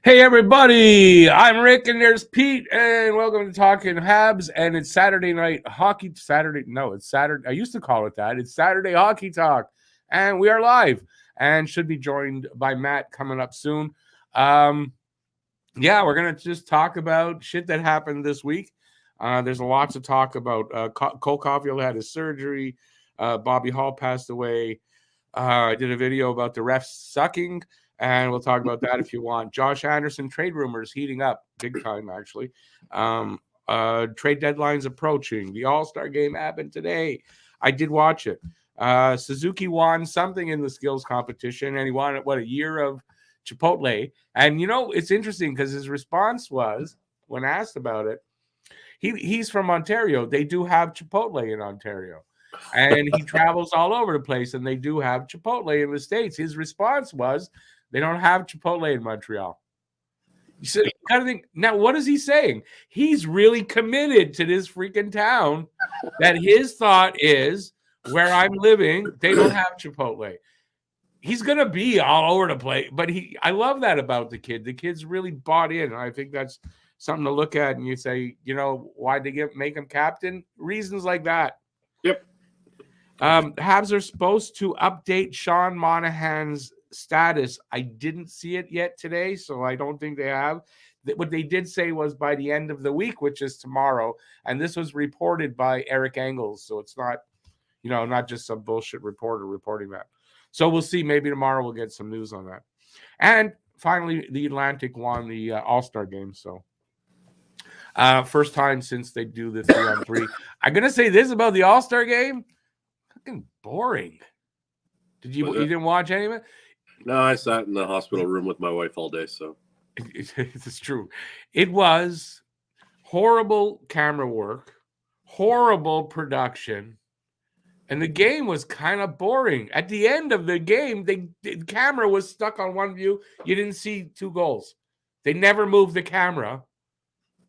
Hey everybody, I'm Rick and there's Pete and welcome to Talking Habs, and it's Saturday night hockey. It's Saturday. I used to call it that. It's Saturday Hockey Talk and we are live and should be joined by Matt coming up soon. We're going to just talk about shit that happened this week. There's lots to talk about. Cole Caufield had his surgery. Bobby Hall passed away. I did a video about the refs sucking. And we'll talk about that if you want. Josh Anderson trade rumors heating up big time, actually. Trade deadlines approaching. The All-Star game happened today. I did watch it. Suzuki won something in the skills competition, and he won a year of Chipotle. And it's interesting because his response was, when asked about it, he's from Ontario. They do have Chipotle in Ontario. And he travels all over the place, and they do have Chipotle in the States. His response was, they don't have Chipotle in Montreal. So you kind of think, now what is he saying? He's really committed to this freaking town that his thought is, where I'm living, they don't have Chipotle. He's going to be all over the place. But I love that about the kid. The kid's really bought in. I think that's something to look at. And you say, why'd they make him captain? Reasons like that. Yep. Habs are supposed to update Sean Monahan's status. I didn't see it yet today, so I don't think they have. What they did say was by the end of the week, which is tomorrow, and this was reported by Eric Engels, so it's not, not just some bullshit reporter reporting that. So we'll see. Maybe tomorrow we'll get some news on that. And finally, the Atlantic won the All-Star game, so first time since they do the 3-on-3. I'm gonna say this about the All-Star game: fucking boring. You didn't watch any of it? No, I sat in the hospital room with my wife all day, so. It's true. It was horrible camera work, horrible production, and the game was kind of boring. At the end of the game, the camera was stuck on one view. You didn't see two goals. They never moved the camera.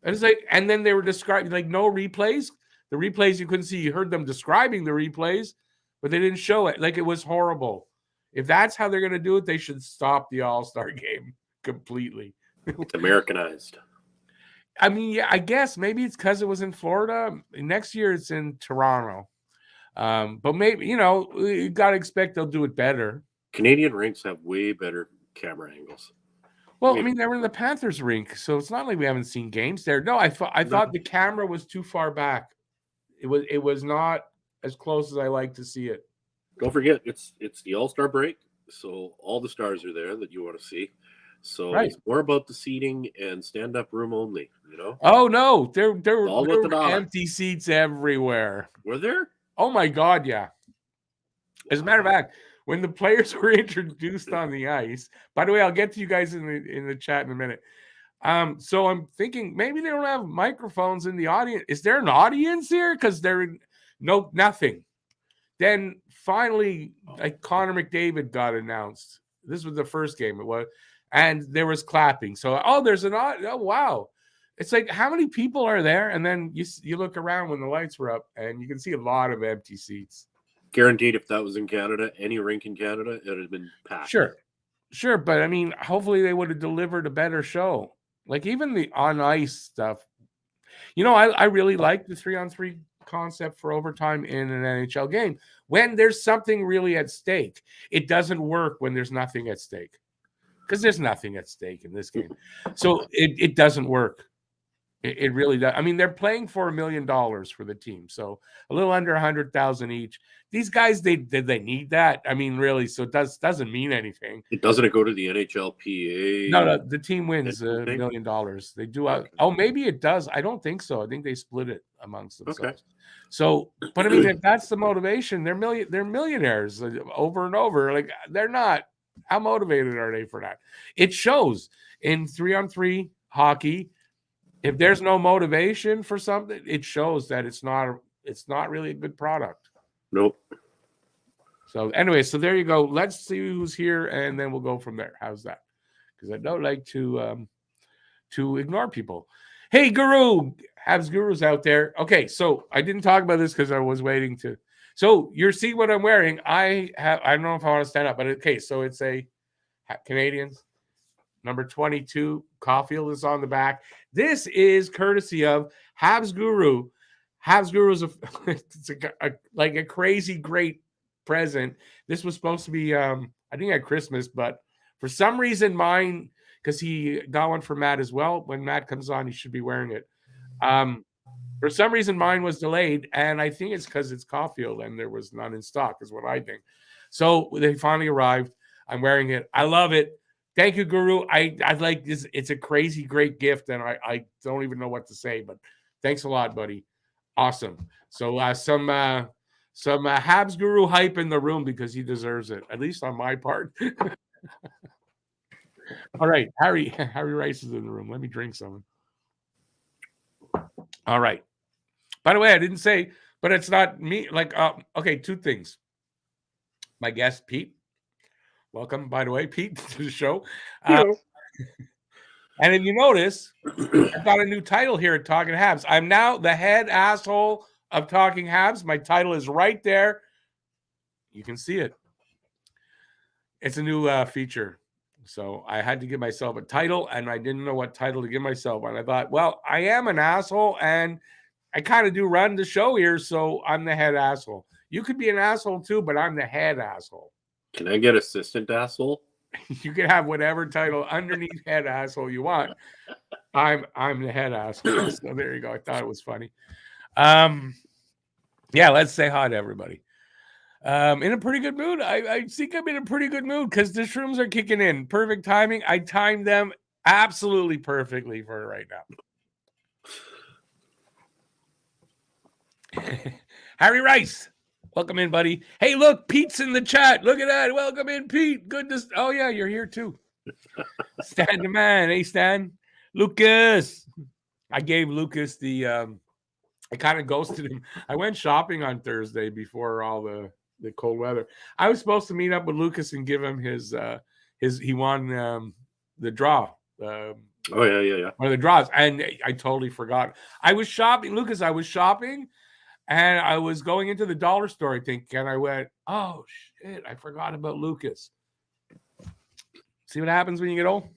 And it's like, and then they were describing no replays. The replays you couldn't see. You heard them describing the replays, but they didn't show it. It was horrible. If that's how they're going to do it, they should stop the All-Star game completely. It's Americanized. I mean, yeah, I guess maybe it's because it was in Florida. Next year it's in Toronto. But maybe, you got to expect they'll do it better. Canadian rinks have way better camera angles. Well, I mean, they were in the Panthers rink, so it's not like we haven't seen games there. No, I thought the camera was too far back. It was not as close as I like to see it. Don't forget, it's the All-Star break, so all the stars are there that you want to see. So It's more about the seating and stand-up room only, Oh, no. There were empty seats everywhere. Were there? Oh, my God, yeah. As a matter of fact, when the players were introduced on the ice, by the way, I'll get to you guys in the chat in a minute. So I'm thinking maybe they don't have microphones in the audience. Is there an audience here? Because nothing. Then finally, Connor McDavid got announced. This was the first game. It was, and there was clapping. So, there's wow. It's like, how many people are there? And then you look around when the lights were up, and you can see a lot of empty seats. Guaranteed, if that was in Canada, any rink in Canada, it would have been packed. Sure, but I mean, hopefully they would have delivered a better show. Even the on ice stuff. I really like the 3-on-3 concept for overtime in an NHL game when there's something really at stake. It doesn't work when there's nothing at stake, because there's nothing at stake in this game. So it doesn't work. It really does. I mean, they're playing for $1 million for the team, so a little under 100,000 each. These guys, did they need that? I mean, really? So it doesn't mean anything. It doesn't go to the NHLPA. No, the team wins $1 million. They do. Okay. Oh, maybe it does. I don't think so. I think they split it amongst themselves. Okay. So, but I mean, if that's the motivation, they're millionaires over and over. They're not. How motivated are they for that? It shows in 3-on-3 hockey. If there's no motivation for something, it shows that it's not really a good product. Nope. So anyway, so there you go. Let's see who's here, and then we'll go from there. How's that? Because I don't like to ignore people. Hey, Guru, Habs Guru's out there. Okay, so I didn't talk about this because I was waiting to. So you see what I'm wearing. I don't know if I want to stand up, but okay. So it's a Canadians. Number 22, Caufield is on the back. This is courtesy of Habs Guru. Habs Guru is it's like a crazy great present. This was supposed to be, I think at Christmas, but for some reason mine, because he got one for Matt as well. When Matt comes on, he should be wearing it. For some reason, mine was delayed, and I think it's because it's Caufield and there was none in stock, is what I think. So they finally arrived. I'm wearing it. I love it. Thank you, Guru. I like this. It's a crazy, great gift, and I don't even know what to say, but thanks a lot, buddy. Awesome. So some Habs Guru hype in the room because he deserves it, at least on my part. All right, Harry Rice is in the room. Let me drink some. All right. By the way, I didn't say, but it's not me. Like, okay, two things. My guest, Pete. Welcome, by the way, Pete, to the show. And if you notice, I've got a new title here at Talking Habs. I'm now the head asshole of Talking Habs. My title is right there. You can see it. It's a new feature. So I had to give myself a title, and I didn't know what title to give myself. And I thought, well, I am an asshole, and I kind of do run the show here, so I'm the head asshole. You could be an asshole too, but I'm the head asshole. Can I get assistant asshole? You can have whatever title underneath head asshole you want. I'm the head asshole. So there you go. I thought it was funny. Yeah, let's say hi to everybody. In a pretty good mood. I think I'm in a pretty good mood because the shrooms are kicking in. Perfect timing. I timed them absolutely perfectly for right now. Harry Rice, welcome in, buddy. Hey, look, Pete's in the chat. Look at that. Welcome in, Pete. Good to. Oh yeah, you're here too. Stan the man. Hey, Stan. Lucas. I gave Lucas the. I kind of ghosted him. I went shopping on Thursday before all the cold weather. I was supposed to meet up with Lucas and give him his. He won the draw. Oh yeah. One of the draws, and I totally forgot. I was shopping, Lucas. I was shopping. And I was going into the dollar store, I think, and I went, oh, shit, I forgot about Lucas. See what happens when you get old?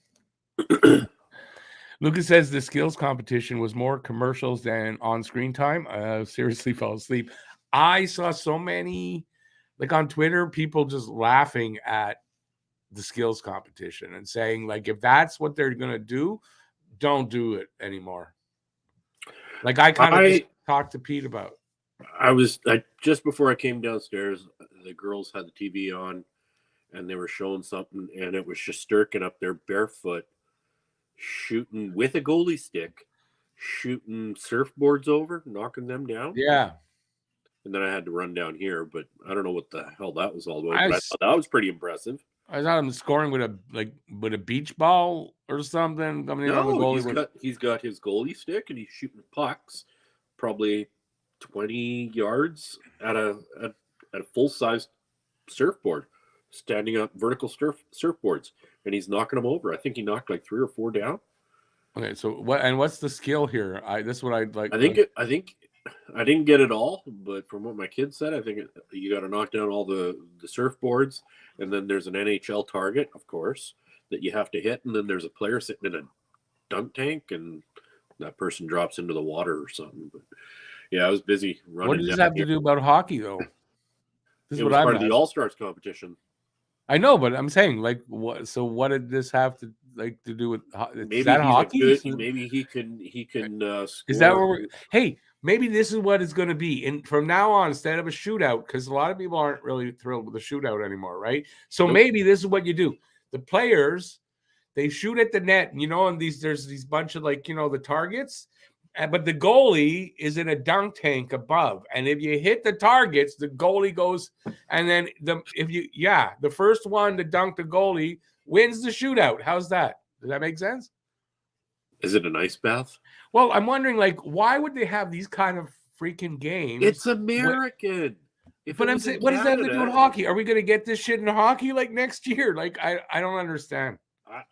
Lucas says the skills competition was more commercials than on-screen time. I seriously fell asleep. I saw so many, like on Twitter, people just laughing at the skills competition and saying, like, if that's what they're going to do, don't do it anymore. Like I kind of just talked to Pete about. I just before I came downstairs, the girls had the TV on and they were showing something, and it was Shesterkin up there barefoot shooting with a goalie stick, shooting surfboards over, knocking them down. Yeah. And then I had to run down here, but I don't know what the hell that was all about. I thought that was pretty impressive. I thought him scoring with a beach ball or something. I mean, no, he's got his goalie stick and he's shooting pucks, probably 20 yards at a full-size surfboard, standing up vertical surfboards, and he's knocking them over. I think he knocked like 3 or 4 down. Okay, so what's the skill here? This is what I'd like. I think I didn't get it all, but from what my kids said, I think you got to knock down all the surfboards, and then there's an NHL target, of course, that you have to hit, and then there's a player sitting in a dunk tank, and that person drops into the water or something. But yeah, I was busy running. What does this have to do about hockey, though? This is what I'm part of the All-Stars competition. I know, but I'm saying, like, what? So what did this have to do with maybe hockey? Maybe he can. Is that where we're? Hey, maybe this is what it's going to be. And from now on, instead of a shootout, because a lot of people aren't really thrilled with the shootout anymore, right? So maybe this is what you do. The players, they shoot at the net, and there's these bunch of the targets. But the goalie is in a dunk tank above, and if you hit the targets, the goalie goes, and then the first one to dunk the goalie wins the shootout. How's that? Does that make sense? Is it an ice bath? Well, I'm wondering, why would they have these kind of freaking games? It's American. But I'm saying, what does that have to do with hockey? Are we going to get this shit in hockey next year? I don't understand.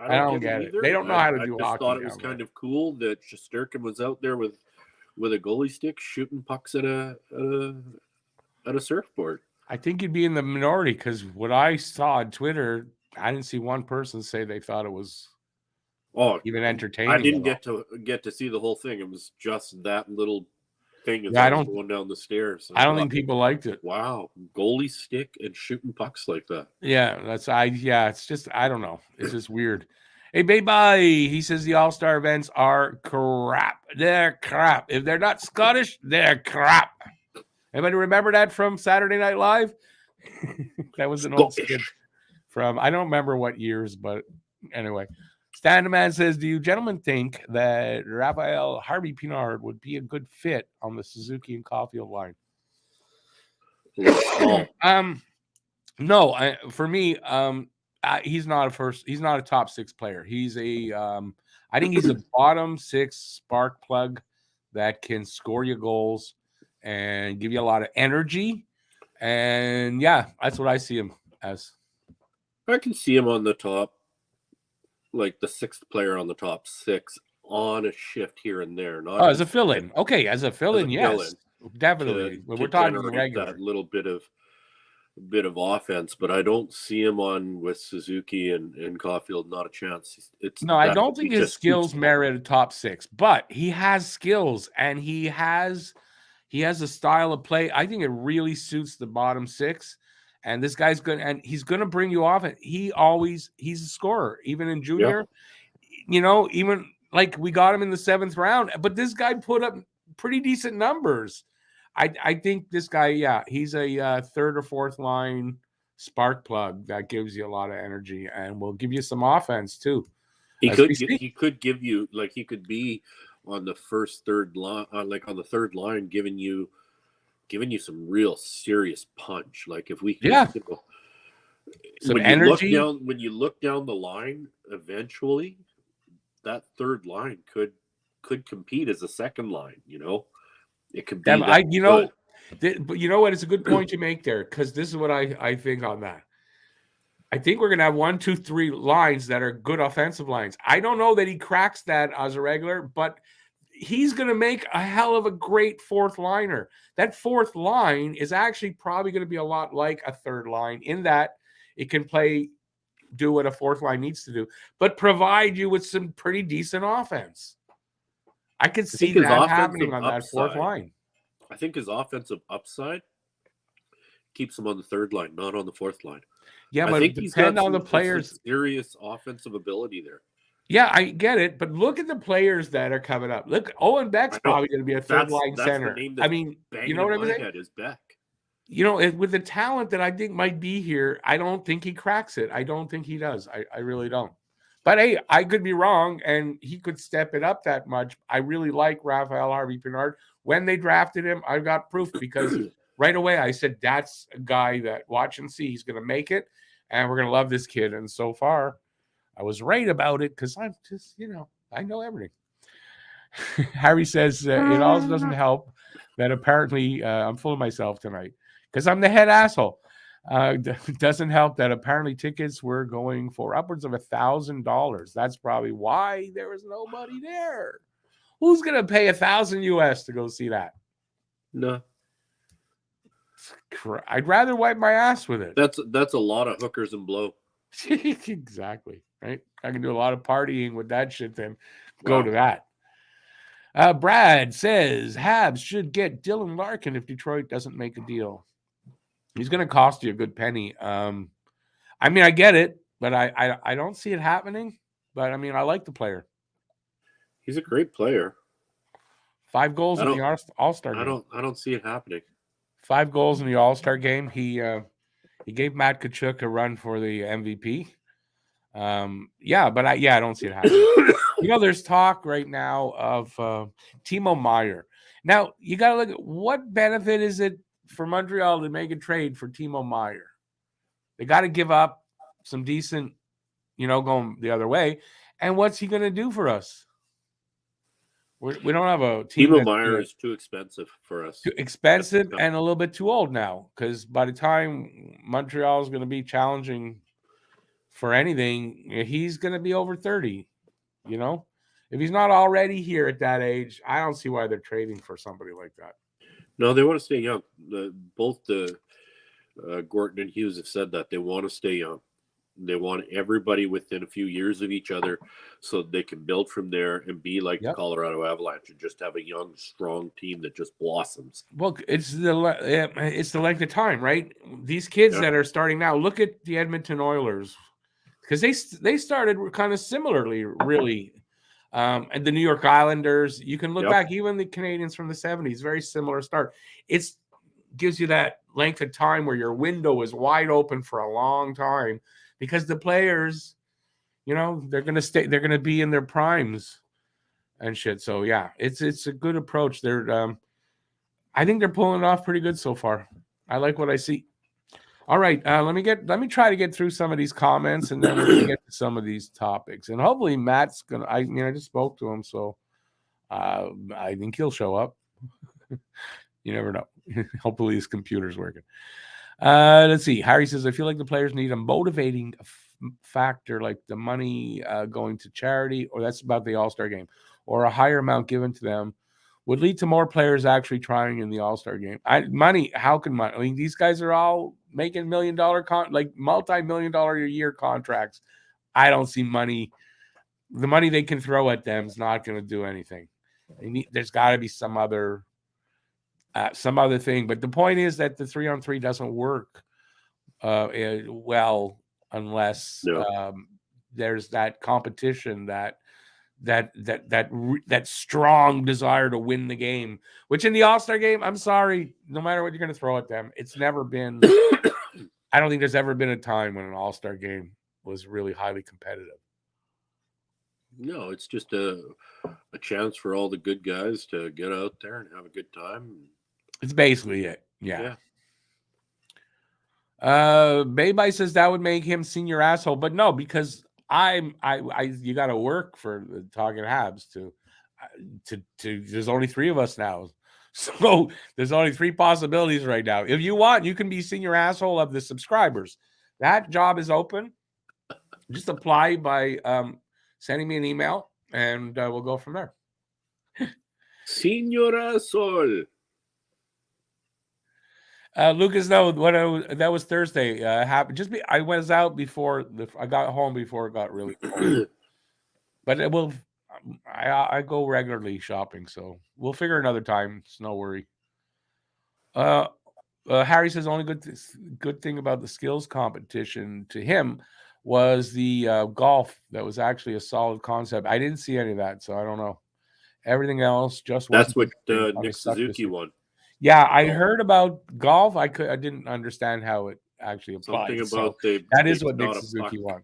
I don't get it. They don't know how to do hockey. I just thought it was kind of cool that Shesterkin was out there with a goalie stick shooting pucks at a surfboard. I think you'd be in the minority because what I saw on Twitter, I didn't see one person say they thought it was Oh, even entertaining. I didn't get to see the whole thing. It was just that little thing as I was going down the stairs. I don't think people liked it. Wow, goalie stick and shooting pucks like that. Yeah, it's just, I don't know. It's just weird. Hey, Baby, he says the All-Star events are crap. They're crap. If they're not Scottish, they're crap. Anybody remember that from Saturday Night Live? That was an old skit from, I don't remember what years, but anyway. Standman says, do you gentlemen think that Raphael Harvey Pinard would be a good fit on the Suzuki and Caufield line? No, for me, he's not a top six player. He's I think he's a bottom six spark plug that can score you goals and give you a lot of energy. And yeah, that's what I see him as. I can see him on the top, like the sixth player on the top six on a shift here and there. Not as a fill-in. Okay, as a fill-in, yes, definitely. When we're talking regular, that little bit of offense, but I don't see him on with Suzuki and Caufield. Not a chance. I don't think his skills merit a top six, but he has skills and he has a style of play. I think it really suits the bottom six. And this guy's good, and he's going to bring you off. He's a scorer, even in junior. Yeah. Even like we got him in the 7th round, but this guy put up pretty decent numbers. I think this guy, he's a third or fourth line spark plug that gives you a lot of energy and will give you some offense too. He could give you, like, he could be on the third line, like on the third line, giving you some real serious punch. Like if we can, some energy. When you look down the line, eventually that third line could compete as a second line. It could be. But you know what? It's a good point you make there, because this is what I think on that. I think we're gonna have 1, 2, 3 lines that are good offensive lines. I don't know that he cracks that as a regular, but he's going to make a hell of a great fourth liner. That fourth line is actually probably going to be a lot like a third line in that it can do what a fourth line needs to do, but provide you with some pretty decent offense. I could see that happening on that fourth line. I think his offensive upside keeps him on the third line, not on the fourth line. Yeah, but it depends on the players. Serious offensive ability there. Yeah, I get it, but look at the players that are coming up. Look, Owen Beck's probably going to be a third line center. I mean, you know what I'm saying? Is Beck. With the talent that I think might be here, I don't think he cracks it. I don't think he does. I really don't. But hey, I could be wrong, and he could step it up that much. I really like Raphael Harvey Pinard. When they drafted him, I got proof, because right away I said that's a guy that watch and see. He's going to make it, and we're going to love this kid. And so far, I was right about it, because I'm just, I know everything. Harry says it also doesn't help that apparently I'm full of myself tonight because I'm the head asshole. Doesn't help that apparently tickets were going for upwards of $1,000. That's probably why there was nobody there. Who's going to pay $1,000 US to go see that? No. I'd rather wipe my ass with it. That's a lot of hookers and blow. Exactly. Right. I can do a lot of partying with that shit, then go to that. Brad says Habs should get Dylan Larkin if Detroit doesn't make a deal. He's going to cost you a good penny. I mean, I get it, but I don't see it happening. But I mean, I like the player. He's a great player. 5 goals in the All-Star game. I don't see it happening. 5 goals in the All-Star game. He gave Matt Tkachuk a run for the MVP. But I don't see it happening. There's talk right now of Timo Meier. Now, you got to look at what benefit is it for Montreal to make a trade for Timo Meier. They got to give up some decent, going the other way. And what's he going to do for us? We don't have a team. Timo Meier is too expensive for us. Too expensive and a little bit too old now, because by the time Montreal is going to be challenging for anything, he's going to be over 30. If he's not already here at that age, I don't see why they're trading for somebody like that. No, they want to stay young. Both Gorton and Hughes have said that they want to stay young. They want everybody within a few years of each other so they can build from there and be like the Colorado Avalanche and just have a young, strong team that just blossoms. Well, it's the length of time, right? These kids that are starting now, look at the Edmonton Oilers, because they started kind of similarly, really. And the New York Islanders, you can look back, even the Canadians from the 70s, very similar start. It's gives you that length of time where your window is wide open for a long time because the players, they're going to be in their primes and shit. So yeah, it's a good approach. I think they're pulling it off pretty good so far. I like what I see. All right, let me try to get through some of these comments, and then we're gonna get to some of these topics. And hopefully Matt's gonna. I just spoke to him, so I think he'll show up. You never know. Hopefully his computer's working. Let's see. Harry says, I feel like the players need a motivating factor, like the money going to charity, or that's about the All-Star game, or a higher amount given to them would lead to more players actually trying in the All-Star game. Money, how can money? I mean, these guys are all making $1 million, like multi-million-dollar a year contracts. I don't see money. The money they can throw at them is not going to do anything. There's got to be some other thing. But the point is that the 3-on-3 doesn't work well unless there's that competition, that strong desire to win the game, which in the All-Star game, I'm sorry, no matter what you're going to throw at them, it's never been I don't think there's ever been a time when an All-Star game was really highly competitive. No, it's just a chance for all the good guys to get out there and have a good time. It's basically it. Yeah. Baby says that would make him senior asshole, but no, because you got to work for the Talking Habs to there's only 3 of us now. So there's only 3 possibilities right now. If you want, you can be senior asshole of the subscribers. That job is open. Just apply by sending me an email, and we'll go from there. Senior asshole. Lucas, no, that was Thursday. I was out before I got home before it got really cold. But it will. I go regularly shopping, so we'll figure another time. It's no worry. Harry says only good thing about the skills competition to him was the golf. That was actually a solid concept. I didn't see any of that, so I don't know. Everything else just that's what Nick Suzuki won. Yeah, I heard about golf. I didn't understand how it actually applied. Something about that is what Nick Suzuki won.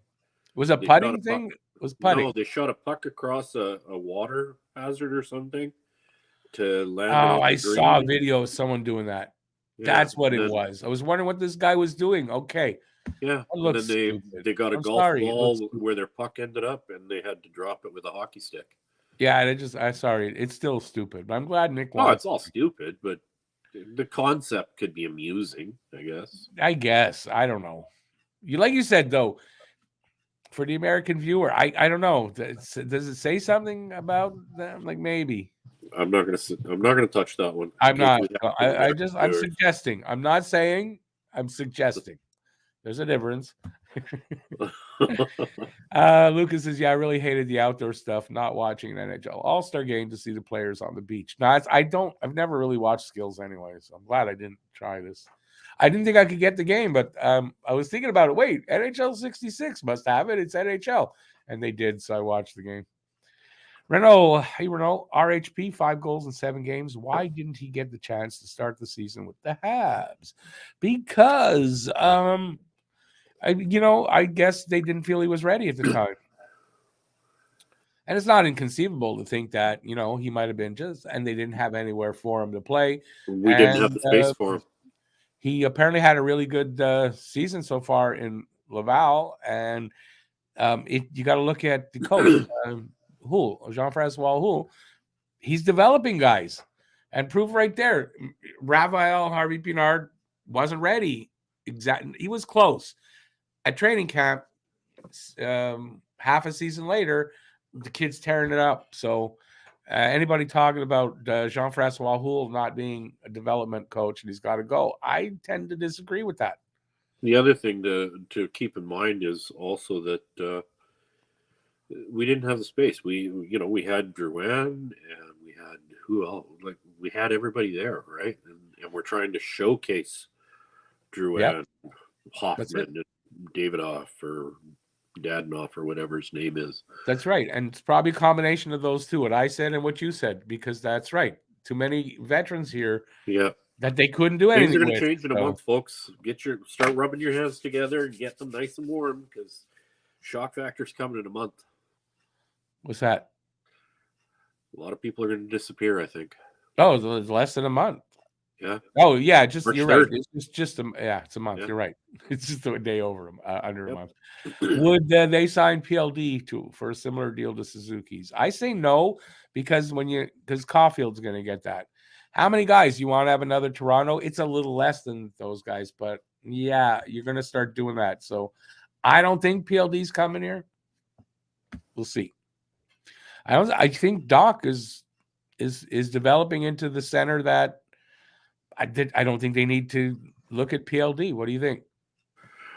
Was a putting thing? Was putting? No, they shot a puck across a water hazard or something to land. Oh, I saw a video of someone doing that. Yeah, that's what it was. I was wondering what this guy was doing. Okay. Yeah, and then they got a golf ball where their puck ended up, and they had to drop it with a hockey stick. Yeah, I'm sorry. It's still stupid, but I'm glad Nick won. Oh, it's all stupid, but the concept could be amusing, I guess. I don't know. Like you said, though, for the American viewer, I don't know. Does it say something about them? Like maybe. I'm not gonna touch that one. I'm not. I'm suggesting. I'm not saying. I'm suggesting. There's a difference. Lucas says, "Yeah, I really hated the outdoor stuff. Not watching an NHL All-Star game to see the players on the beach. No, I've never really watched skills anyway, so I'm glad I didn't try this. I didn't think I could get the game, but I was thinking about it. Wait, NHL 66 must have it. It's NHL, and they did, so I watched the game. Renault, hey Renault, RHP 5 goals in 7 games. Why didn't he get the chance to start the season with the Habs? Because I guess they didn't feel he was ready at the time. And it's not inconceivable to think that, he might have been and they didn't have anywhere for him to play. We didn't have the space for him. He apparently had a really good season so far in Laval. And you got to look at the coach, Jean-Francois Hull. He's developing guys. And proof right there, Raphael Harvey Pinard wasn't ready. Exactly. He was close. At training camp, half a season later, the kid's tearing it up. So anybody talking about Jean-Francois Hull not being a development coach and he's got to go, I tend to disagree with that. The other thing to keep in mind is also that we didn't have the space. We had Drouin and we had who else? Like we had everybody there, right? And we're trying to showcase Yep, Drouin, that's it. Hoffman, and Davidoff or Dadenoff or whatever his name is. That's right. And it's probably a combination of those two, what I said and what you said, because that's right. Too many veterans here Yeah. that they couldn't do Things are anything going to with. change in a month, folks. Start rubbing your hands together and get them nice and warm because shock factor's coming in a month. What's that? A lot of people are going to disappear, I think. Oh, it's less than a month. Yeah. Oh, yeah. Just March you're 3rd. right. It's just it's a month. Yeah. You're right. It's just a day over under a Yep. month. Would they sign PLD for a similar deal to Suzuki's? I say no because Caufield's going to get that. How many guys you want to have another Toronto? It's a little less than those guys, but yeah, you're going to start doing that. So I don't think PLD's coming here. We'll see. I think Doc is developing into the center that I don't think they need to look at PLD. What do you think?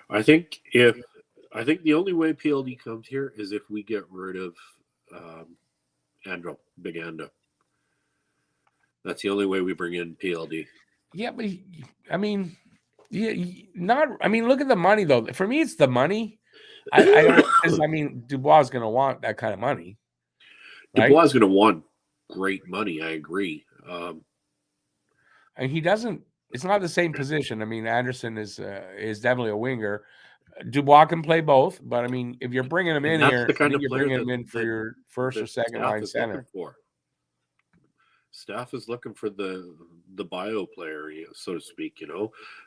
I think the only way PLD comes here is if we get rid of Andro, Big Ando. That's the only way we bring in PLD. Yeah, but I mean, look at the money though. For me, it's the money. I mean, Dubois is going to want that kind of money. Right? Dubois is going to want great money. I agree. And he doesn't. It's not the same position. I mean, Anderson is definitely a winger. Dubois can play both, but I mean, if you're bringing him in here, I think you're bringing him in for your first or second line center. Staff is looking for the bio player, so to speak.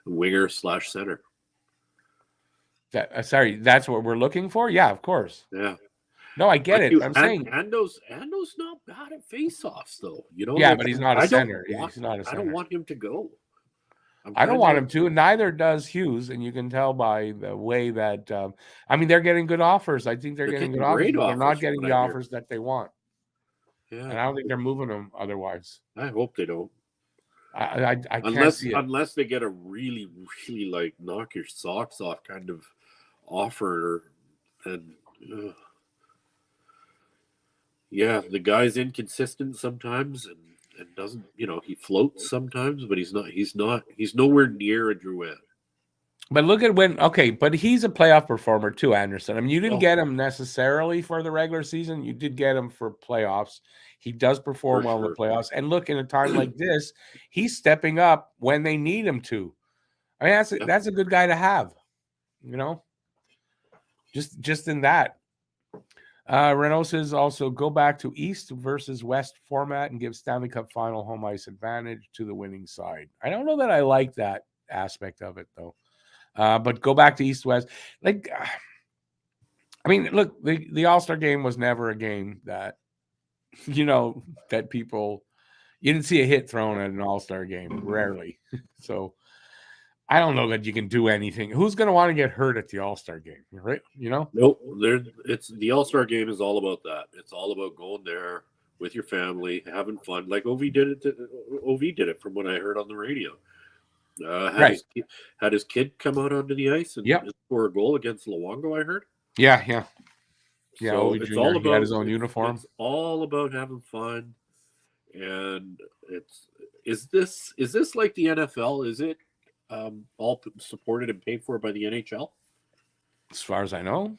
Winger / center. Sorry, that's what we're looking for. Yeah, of course. Yeah. No, I get it. I'm saying Ando's not bad at faceoffs, though. Yeah, but he's not a center. He's not a center. I don't want him to go. I don't want him to, and neither does Hughes. And you can tell by the way that they're getting good offers. I think they're getting good offers, but they're not getting the offers that they want. Yeah, and I don't think they're moving them otherwise. I hope they don't. I can't see it. Unless they get a really, really like knock your socks off kind of offer, and yeah, the guy's inconsistent sometimes and doesn't, he floats sometimes, but he's nowhere near a Drouin. But look at but he's a playoff performer too, Anderson. I mean, you didn't get him necessarily for the regular season. You did get him for playoffs. He does perform well in the playoffs. And look, in a time like this, he's stepping up when they need him to. I mean, that's a good guy to have, just in that. Renault says also go back to East versus West format and give Stanley Cup final home ice advantage to the winning side. I don't know that I like that aspect of it, though. But go back to East-West. Look, the All-Star game was never a game that, that people – you didn't see a hit thrown at an All-Star game, rarely. So I don't know that you can do anything. Who's going to want to get hurt at the All-Star game, right? Nope. The All-Star game is all about that. It's all about going there with your family, having fun. Like OV did it from what I heard on the radio. Had his kid come out onto the ice and score a goal against Luongo, I heard. Yeah. So it's all about, he had his own uniform. It's all about having fun. And is this like the NFL? Is it all supported and paid for by the NHL? As far as I know.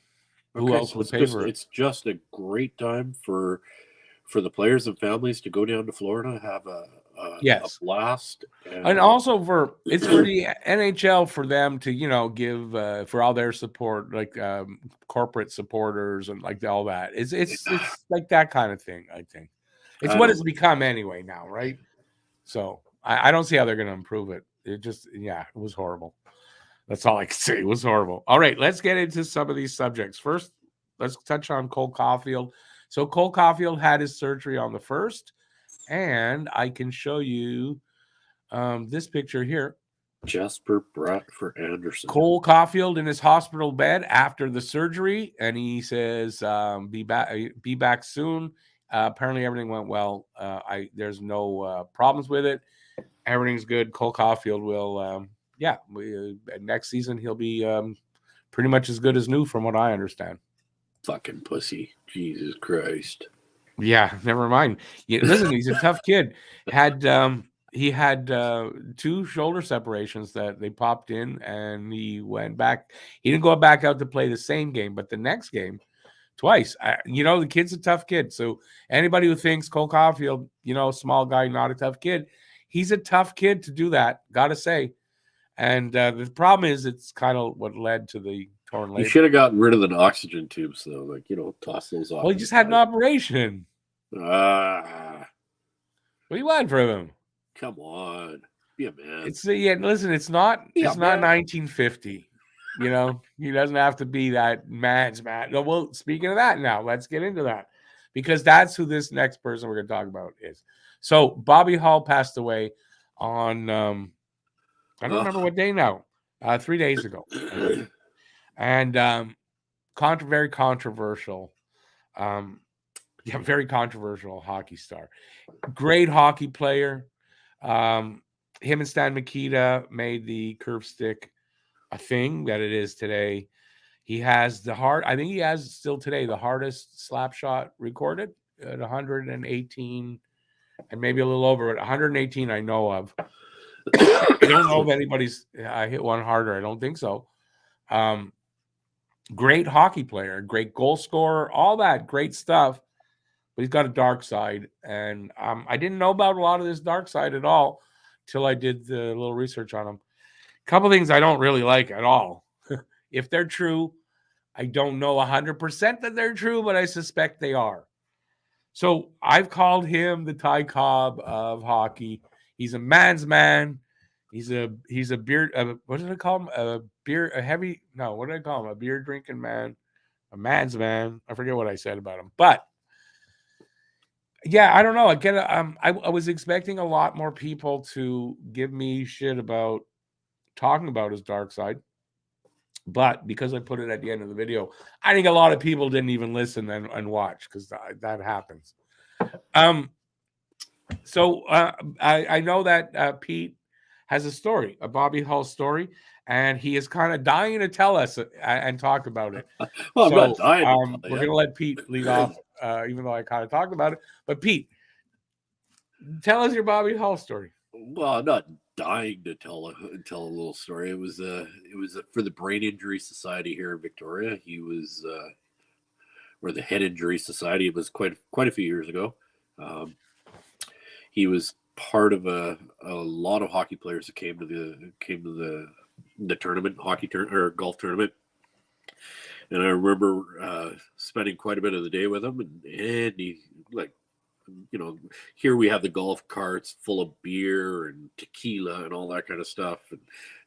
Who else would pay for it? It's just a great time for the players and families to go down to Florida, have a blast, and also it's for the NHL for them to give for all their support, like corporate supporters and like all that. It's like that kind of thing. I think it's what it's become anyway now, right? So I don't see how they're going to improve it. It was horrible. That's all I can say. It was horrible. All right, let's get into some of these subjects. First, let's touch on Cole Caufield. So Cole Caufield had his surgery on the 1st, and I can show you this picture here. Jasper Bradford Anderson. Cole Caufield in his hospital bed after the surgery, and he says, "Be back soon." Apparently, everything went well. There's no problems with it. Everything's good. Cole Caufield will, yeah, next season he'll be pretty much as good as new, from what I understand. Fucking pussy. Jesus Christ. Yeah, never mind. Yeah, listen, he's a tough kid. He had 2 shoulder separations that they popped in, and he went back. He didn't go back out to play the same game, but the next game twice. The kid's a tough kid. So anybody who thinks Cole Caufield, small guy, not a tough kid, he's a tough kid to do that. Got to say. And the problem is, it's kind of what led to the torn labrum. You should have gotten rid of the oxygen tubes, though. Like, toss those off. Well, he just had an operation. What do you want from him? Come on, be a man. Listen, it's not 1950. He doesn't have to be that man's man. Well, speaking of that, now let's get into that, because that's who this next person we're going to talk about is. So Bobby Hall passed away on I don't remember what day now, 3 days ago, and very controversial. Very controversial hockey star. Great hockey player. Him and Stan Mikita made the curve stick a thing that it is today. He has I think he has still today the hardest slap shot recorded at 118, and maybe a little over it. 118 I know of. I don't know if anybody's hit one harder. I don't think so. Great hockey player, great goal scorer, all that great stuff. But he's got a dark side, and I didn't know about a lot of this dark side at all till I did the little research on him. A couple things I don't really like at all. If they're true, I don't know 100% that they're true, but I suspect they are. So I've called him the Ty Cobb of hockey. He's a man's man. He's a beer. What did I call him? What did I call him? A beer drinking man, a man's man. I forget what I said about him, but. Yeah, I don't know. I was expecting a lot more people to give me shit about talking about his dark side, but because I put it at the end of the video, I think a lot of people didn't even listen and watch, because that happens. So I know that Pete has a story, a Bobby Hull story, and he is kind of dying to tell us and talk about it. Well, I'm not dying. We're going to let Pete lead off, even though I kind of talked about it. But Pete, tell us your Bobby Hull story. Well, I'm not dying to tell a little story. It was for the Brain Injury Society here in Victoria. He was, or the Head Injury Society. It was quite a few years ago. He was part of a lot of hockey players that came to the tournament, or golf tournament. And I remember spending quite a bit of the day with him, and he, like, here we have the golf carts full of beer and tequila and all that kind of stuff, and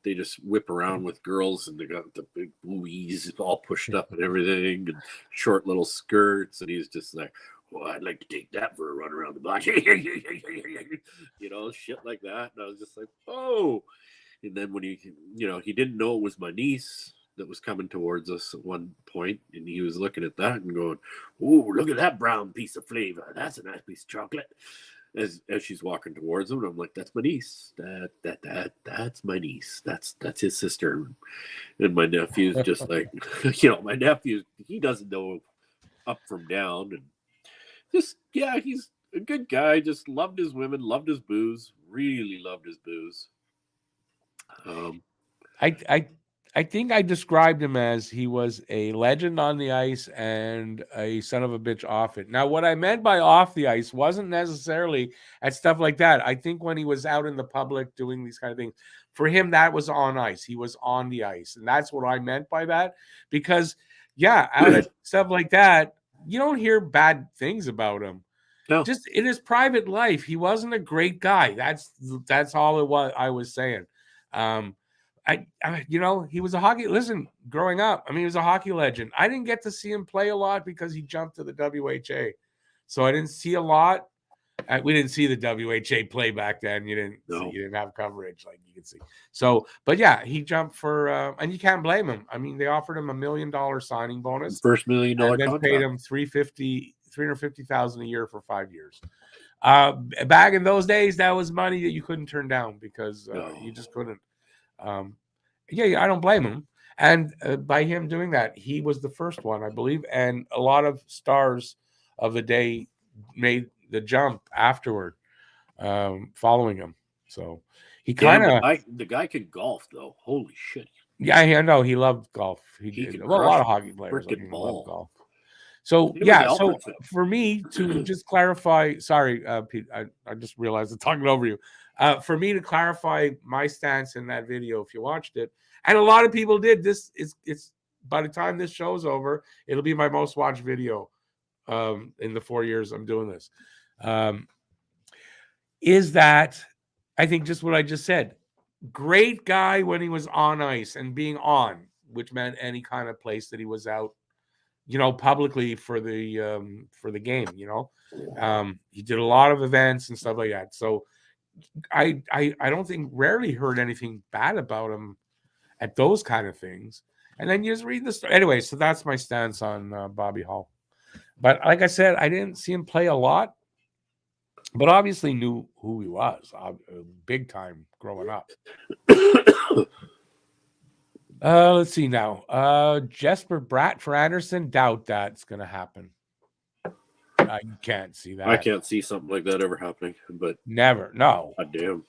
they just whip around with girls, and they got the big boobies all pushed up and everything, and short little skirts, and he's just like, well, I'd like to take that for a run around the block. Shit like that. And I was just like, oh. And then when he didn't know it was my niece that was coming towards us at one point, and he was looking at that and going, "Oh, look at that brown piece of flavor. That's a nice piece of chocolate." As she's walking towards him, and I'm like, "That's my niece. That's my niece. That's his sister." And my nephew's just like, my nephew, he doesn't know up from down, and just, yeah, he's a good guy. Just loved his women, loved his booze, really loved his booze. I think I described him as he was a legend on the ice and a son of a bitch off it. Now, what I meant by off the ice wasn't necessarily at stuff like that. I think when he was out in the public doing these kind of things, for him, that was on ice. He was on the ice. And that's what I meant by that. Because, yeah, out at stuff like that, you don't hear bad things about him. No. Just in his private life, he wasn't a great guy. That's all it was. I was saying. He was a hockey. Listen, growing up, he was a hockey legend. I didn't get to see him play a lot because he jumped to the WHA, so I didn't see a lot. We didn't see the WHA play back then. You didn't have coverage like you can see. So, but yeah, he jumped for, and you can't blame him. They offered him $1 million signing bonus, first $1 million contract, paid him $350,000 a year for 5 years. Back in those days, that was money that you couldn't turn down because you just couldn't. Yeah, I don't blame him. And by him doing that, he was the first one, I believe. And a lot of stars of the day made the jump afterward, following him. So he kind Damn, of, the guy could golf though. Holy shit. yeah, I know he loved golf. He He did. can Well, a lot crush of a hockey players, I freaking think, love ball. golf. So Same with yeah, so Alfredson. for me to just clarify, sorry, Pete, I just realized I'm talking over you. For me to clarify my stance in that video, if you watched it, and a lot of people did, it's by the time this show's over, it'll be my most watched video in the 4 years I'm doing this. Is that I think just what I just said. Great guy when he was on ice and being on, which meant any kind of place that he was out, publicly for the game. He did a lot of events and stuff like that. So I don't think rarely heard anything bad about him at those kind of things. And then you just read the story anyway. So that's my stance on Bobby Hall. But like I said, I didn't see him play a lot, but obviously knew who he was, big time growing up. Let's see now. Jesper Bratt for Anderson. Doubt that's going to happen. You can't see that. I can't see something like that ever happening, but Never. No. God damn.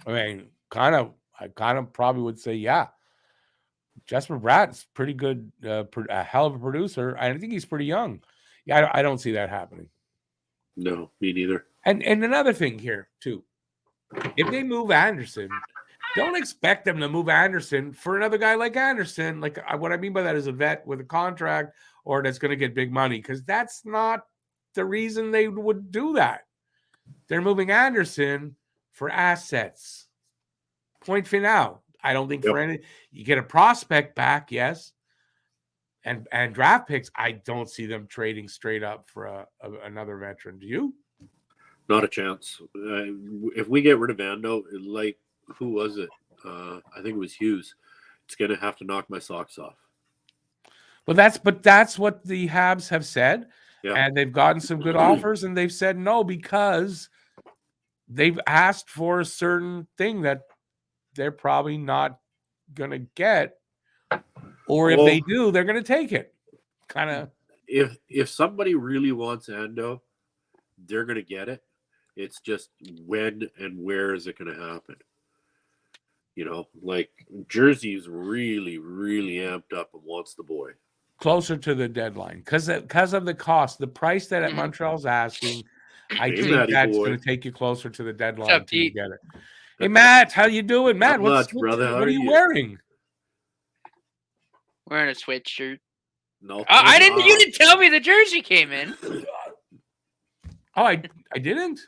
I mean, I kind of probably would say, yeah. Jesper Bratt's pretty good, a hell of a producer. I think he's pretty young. Yeah, I don't see that happening. No, me neither. And another thing here, too. If they move Anderson, don't expect them to move Anderson for another guy like Anderson. Like, what I mean by that is a vet with a contract or that's going to get big money, because that's not the reason they would do that. They're moving Anderson for assets. Point final. I don't think for any, you get a prospect back, yes, and draft picks. I don't see them trading straight up for another veteran. Do you? Not a chance. If we get rid of Ando, like, who was it? I think it was Hughes. It's going to have to knock my socks off. Well, that's what the Habs have said. Yeah. And they've gotten some good offers, and they've said no because they've asked for a certain thing that they're probably not going to get. Or if they do, they're going to take it. Kind of. If somebody really wants Ando, they're going to get it. It's just when and where is it going to happen? Like Jersey's really, really amped up and wants the boy. Closer to the deadline because of the cost, the price that Montreal's asking, I think that's going to take you closer to the deadline to get it. Hey Matt, how you doing, Matt? What are you wearing? Wearing a sweatshirt. No, I didn't. You didn't tell me the jersey came in. Oh, I didn't.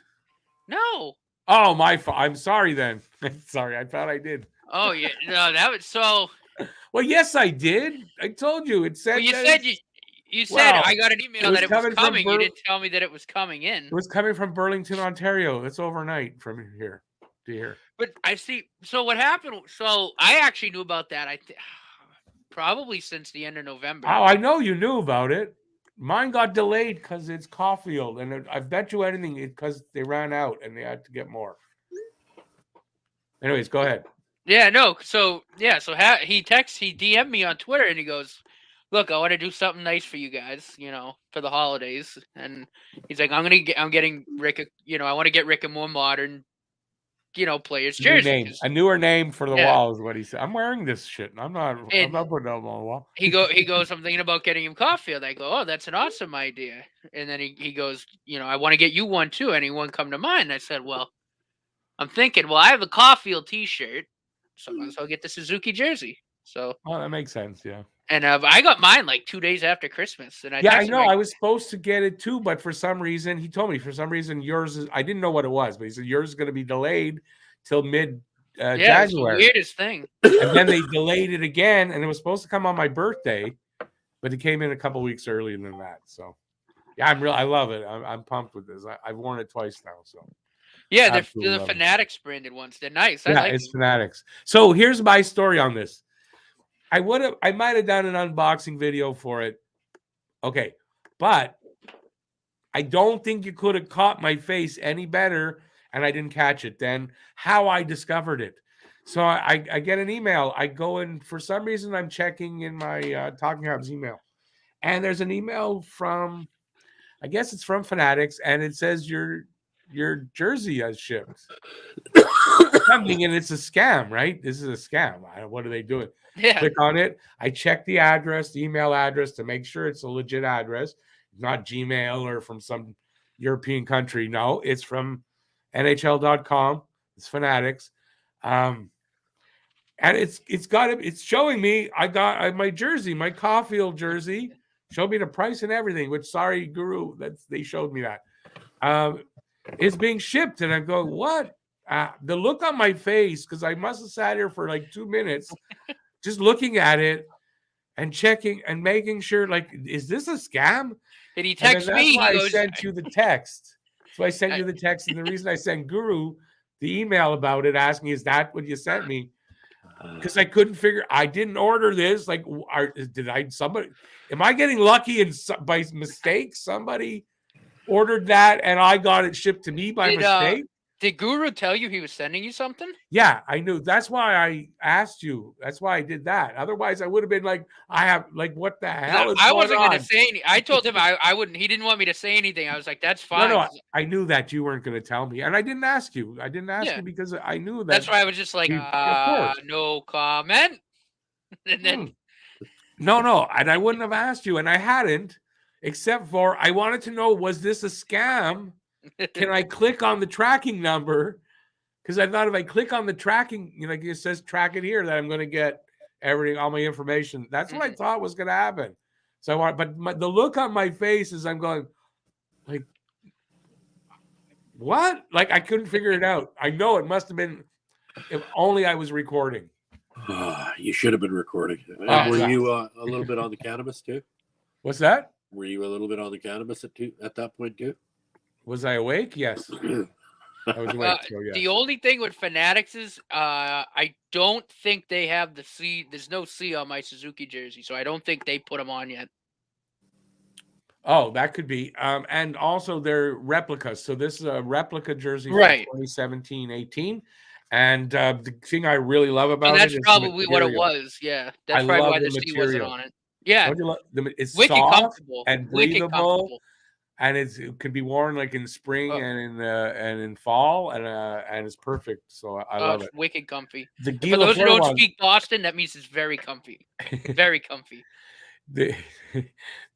No. Oh, my fault. I'm sorry then. Sorry, I thought I did. Oh yeah, no, that was so. Well, yes, I did. I told you. It said. Well, you said I got an email that it was coming. You didn't tell me that it was coming in. It was coming from Burlington, Ontario. It's overnight from here to here. But I see. So what happened? So I actually knew about that. Probably since the end of November. Oh, I know you knew about it. Mine got delayed because it's Caufield, and I bet you anything because they ran out and they had to get more. Anyways, go ahead. Yeah, no. So he DM'd me on Twitter, and he goes, "Look, I want to do something nice for you guys, for the holidays." And he's like, I'm getting Rick, I want to get Rick a more modern, player's jersey. A newer name for the wall is what he said. I'm wearing this shit. I'm not putting it on the wall. He goes, I'm thinking about getting him Caufield. I go, oh, that's an awesome idea. And then he goes, I want to get you one too. Anyone come to mind? I said, well, I'm thinking, I have a Caufield t-shirt, so I might as well get the Suzuki jersey. So that makes sense, yeah. And I got mine like 2 days after Christmas. And I know. I was supposed to get it too, but for some reason, he told me yours is. I didn't know what it was, but he said yours is going to be delayed till mid January. It's the weirdest thing. And then they delayed it again, and it was supposed to come on my birthday, but it came in a couple weeks earlier than that. So, yeah, I love it. I'm pumped with this. I've worn it twice now. So, yeah, they're the Fanatics branded ones. They're nice. It's Fanatics. So here's my story on this. I might have done an unboxing video for it. Okay. But I don't think you could have caught my face any better, and I didn't catch it then, how I discovered it. So I get an email. I go in, for some reason, I'm checking in my Talking Habs email. And there's an email from, I guess it's from Fanatics, and it says your jersey has shipped. I'm thinking it's a scam, right? This is a scam. What are they doing? Yeah. Click on it. I check the address, the email address, to make sure it's a legit address, not Gmail or from some European country. No, it's from NHL.com. It's Fanatics. And it's showing me I got my jersey, my Caufield jersey. Showed me the price and everything. Which, sorry, Guru, they showed me that. It's being shipped, and I'm going, what? The look on my face, because I must have sat here for like 2 minutes, just looking at it and checking and making sure, like, is this a scam? And he texts me. That's why He I goes, sent you the text. So I sent you the text, and the reason I sent Guru the email about it, asking, is that what you sent me? Because I couldn't figure. I didn't order this. Like, am I getting lucky and by mistake? Somebody ordered that and I got it shipped to me by mistake. Did Guru tell you he was sending you something? Yeah, I knew. That's why I asked you. That's why I did that. Otherwise, I would have been like, what the hell? I wasn't going to say anything. I told him I wouldn't. He didn't want me to say anything. I was like, that's fine. No, I knew that you weren't going to tell me, and I didn't ask you. I didn't ask you because I knew that. That's why I was just like, no comment. And then no, and I wouldn't have asked you, and I hadn't, except for I wanted to know, was this a scam? Can I click on the tracking number? Because I thought if I click on the tracking, like it says track it here, that I'm going to get all my information. That's what I thought was going to happen. So the look on my face is I'm going, like, what? Like, I couldn't figure it out. I know it must have been, if only I was recording. You should have been recording. Were you a little bit on the cannabis too? What's that? Were you a little bit on the cannabis at that point too? Was I awake? Yes. I was awake. So yes. The only thing with Fanatics is I don't think they have the C. There's no C on my Suzuki jersey, so I don't think they put them on yet. Oh, that could be. And also they're replicas. So this is a replica jersey from 2017-18. And the thing I really love about that's it is probably what it was. Yeah, that's probably why the C wasn't on it. Yeah, it's wicked soft comfortable and breathable, and it can be worn like in spring and in fall, and it's perfect. So I love it. Wicked comfy. For those who don't speak Boston, that means it's very comfy, very comfy. The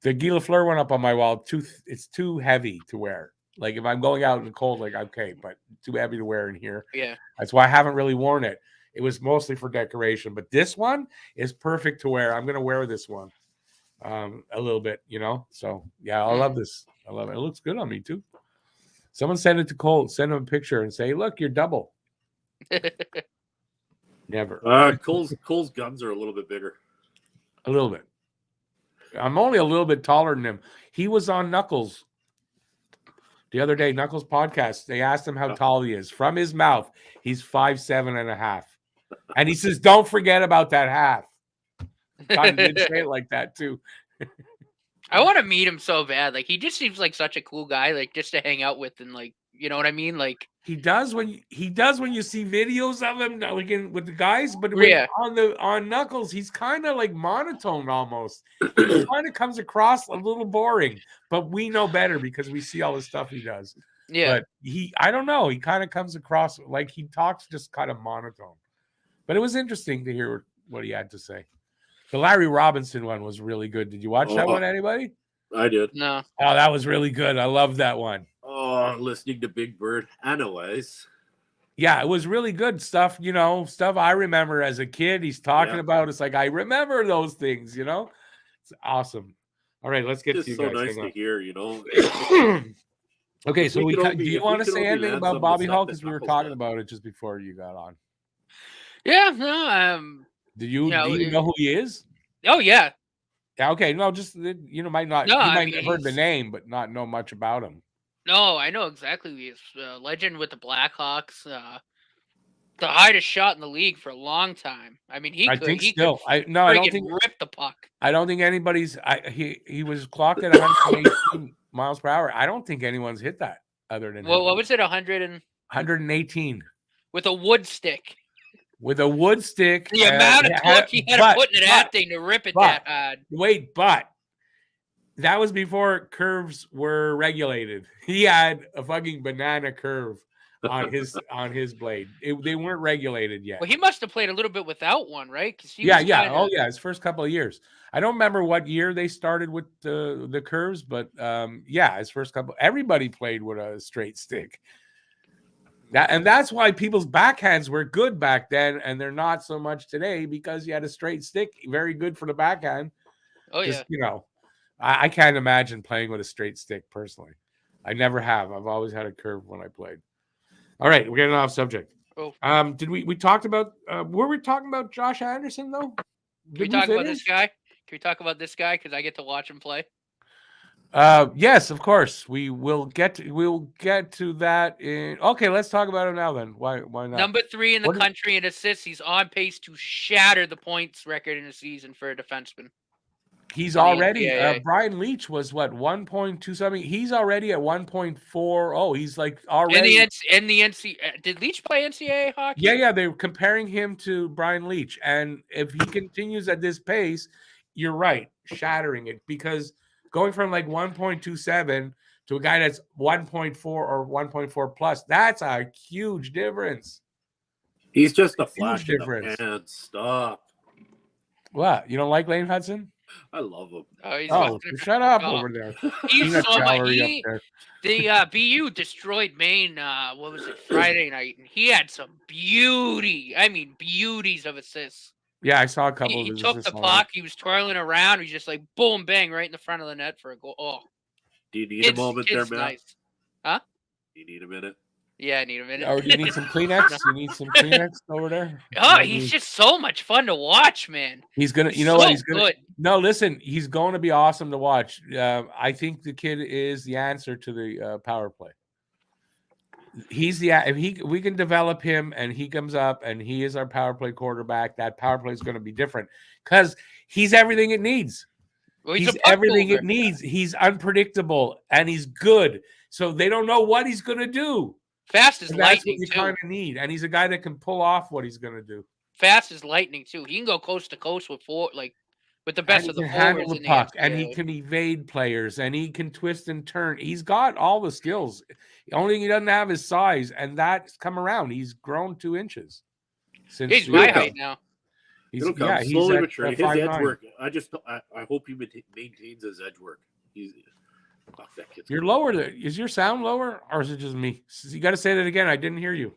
Guy Lafleur one up on my wall. It's too heavy to wear. Like if I'm going out in the cold, like okay, but too heavy to wear in here. Yeah, that's why I haven't really worn it. It was mostly for decoration, but this one is perfect to wear. I'm gonna wear this one a little bit, So yeah, I love this. I love it. It looks good on me too. Someone send it to Cole. Send him a picture and say, "Look, you're double." Never. Cole's guns are a little bit bigger. A little bit. I'm only a little bit taller than him. He was on Knuckles the other day, Knuckles podcast. They asked him how tall he is. From his mouth, he's 5'7.5", and he says, "Don't forget about that half." Kind of did say it like that too. I want to meet him so bad. Like he just seems like such a cool guy, like just to hang out with, and like, you know what I mean? Like he does when you see videos of him like with the guys, but on Knuckles, he's kind of like monotone almost. He kind of comes across a little boring, but we know better because we see all the stuff he does. Yeah, but I don't know. He kind of comes across like he talks just kind of monotone. But it was interesting to hear what he had to say. The Larry Robinson one was really good. Did you watch that one, anybody? I did. No. Oh, that was really good. I loved that one. Oh, listening to Big Bird. Anyways. Yeah, it was really good stuff, stuff I remember as a kid. He's talking about it's like, I remember those things, It's awesome. All right, let's get to you guys. It's so nice to hear, Okay, so do you want to say anything about Bobby Hull? Because we were talking about it just before you got on. Yeah, no, do you know who he is? Oh yeah. Yeah. Okay. No, just might not. No, you might have heard the name, but not know much about him. No, I know exactly. He's a legend with the Blackhawks. The highest shot in the league for a long time. I mean, I don't think rip the puck. I don't think anybody's. He was clocked at 118 miles per hour. I don't think anyone's hit that other than. Well, what was it? 118 with a wood stick. with a wood stick. The amount of torque he had to put into that thing to rip it that hard. Wait, but that was before curves were regulated. He had a fucking banana curve on his blade. They weren't regulated yet. Well, he must have played a little bit without one, right? Yeah. His first couple of years. I don't remember what year they started with the curves, but his first couple. Everybody played with a straight stick. That's why people's backhands were good back then, and they're not so much today because you had a straight stick, very good for the backhand. Oh yeah. I can't imagine playing with a straight stick personally. I never have. I've always had a curve when I played. All right, we're getting off subject. Oh. Did we talked about were we talking about Josh Anderson though? Can we talk about this guy? Can we talk about this guy because I get to watch him play? Yes, of course. We'll get to that in. Okay, let's talk about him now then. Why not? Number 3 in the country in assists. He's on pace to shatter the points record in a season for a defenseman. He's already Brian Leach was what 1.27. He's already at 1.40. He's like already in the NCAA. Did Leach play NCAA hockey? Yeah. They're comparing him to Brian Leach, and if he continues at this pace, you're right, shattering it, because going from like 1.27 to a guy that's 1.4 or 1.4 plus, that's a huge difference. He's just a flash difference. Stop. What? You don't like Lane Hudson? I love him. Shut up over there. The BU destroyed Maine. What was it, Friday night? And he had some beauty. I mean, beauties of assists. Yeah, I saw a couple. He took the puck. He was twirling around. He's just like boom, bang, right in the front of the net for a goal. Oh, do you need a moment there, Matt? Nice. Huh? Do you need a minute? Yeah, I need a minute. Oh, you need some Kleenex? You need some Kleenex over there? Oh, he's just so much fun to watch, man. He's gonna, you know what? He's gonna. No, listen, he's going to be awesome to watch. I think the kid is the answer to the power play. If we can develop him and he comes up and he is our power play quarterback, that power play is going to be different because he's everything it needs. Well, he's everything it needs. He's unpredictable and he's good. So they don't know what he's going to do. Fast as lightning, that's what you kind of need. And he's a guy that can pull off what he's going to do. Fast as lightning too. He can go coast to coast with the best of the forwards in the puck, and he can evade players, and he can twist and turn. He's got all the skills. The only thing he doesn't have is size, and that's come around. He's grown 2 inches. He's my height now. He's slowly maturing. His edge work. I hope he maintains his edge work. You're lower there. Is your sound lower, or is it just me? You got to say that again. I didn't hear you.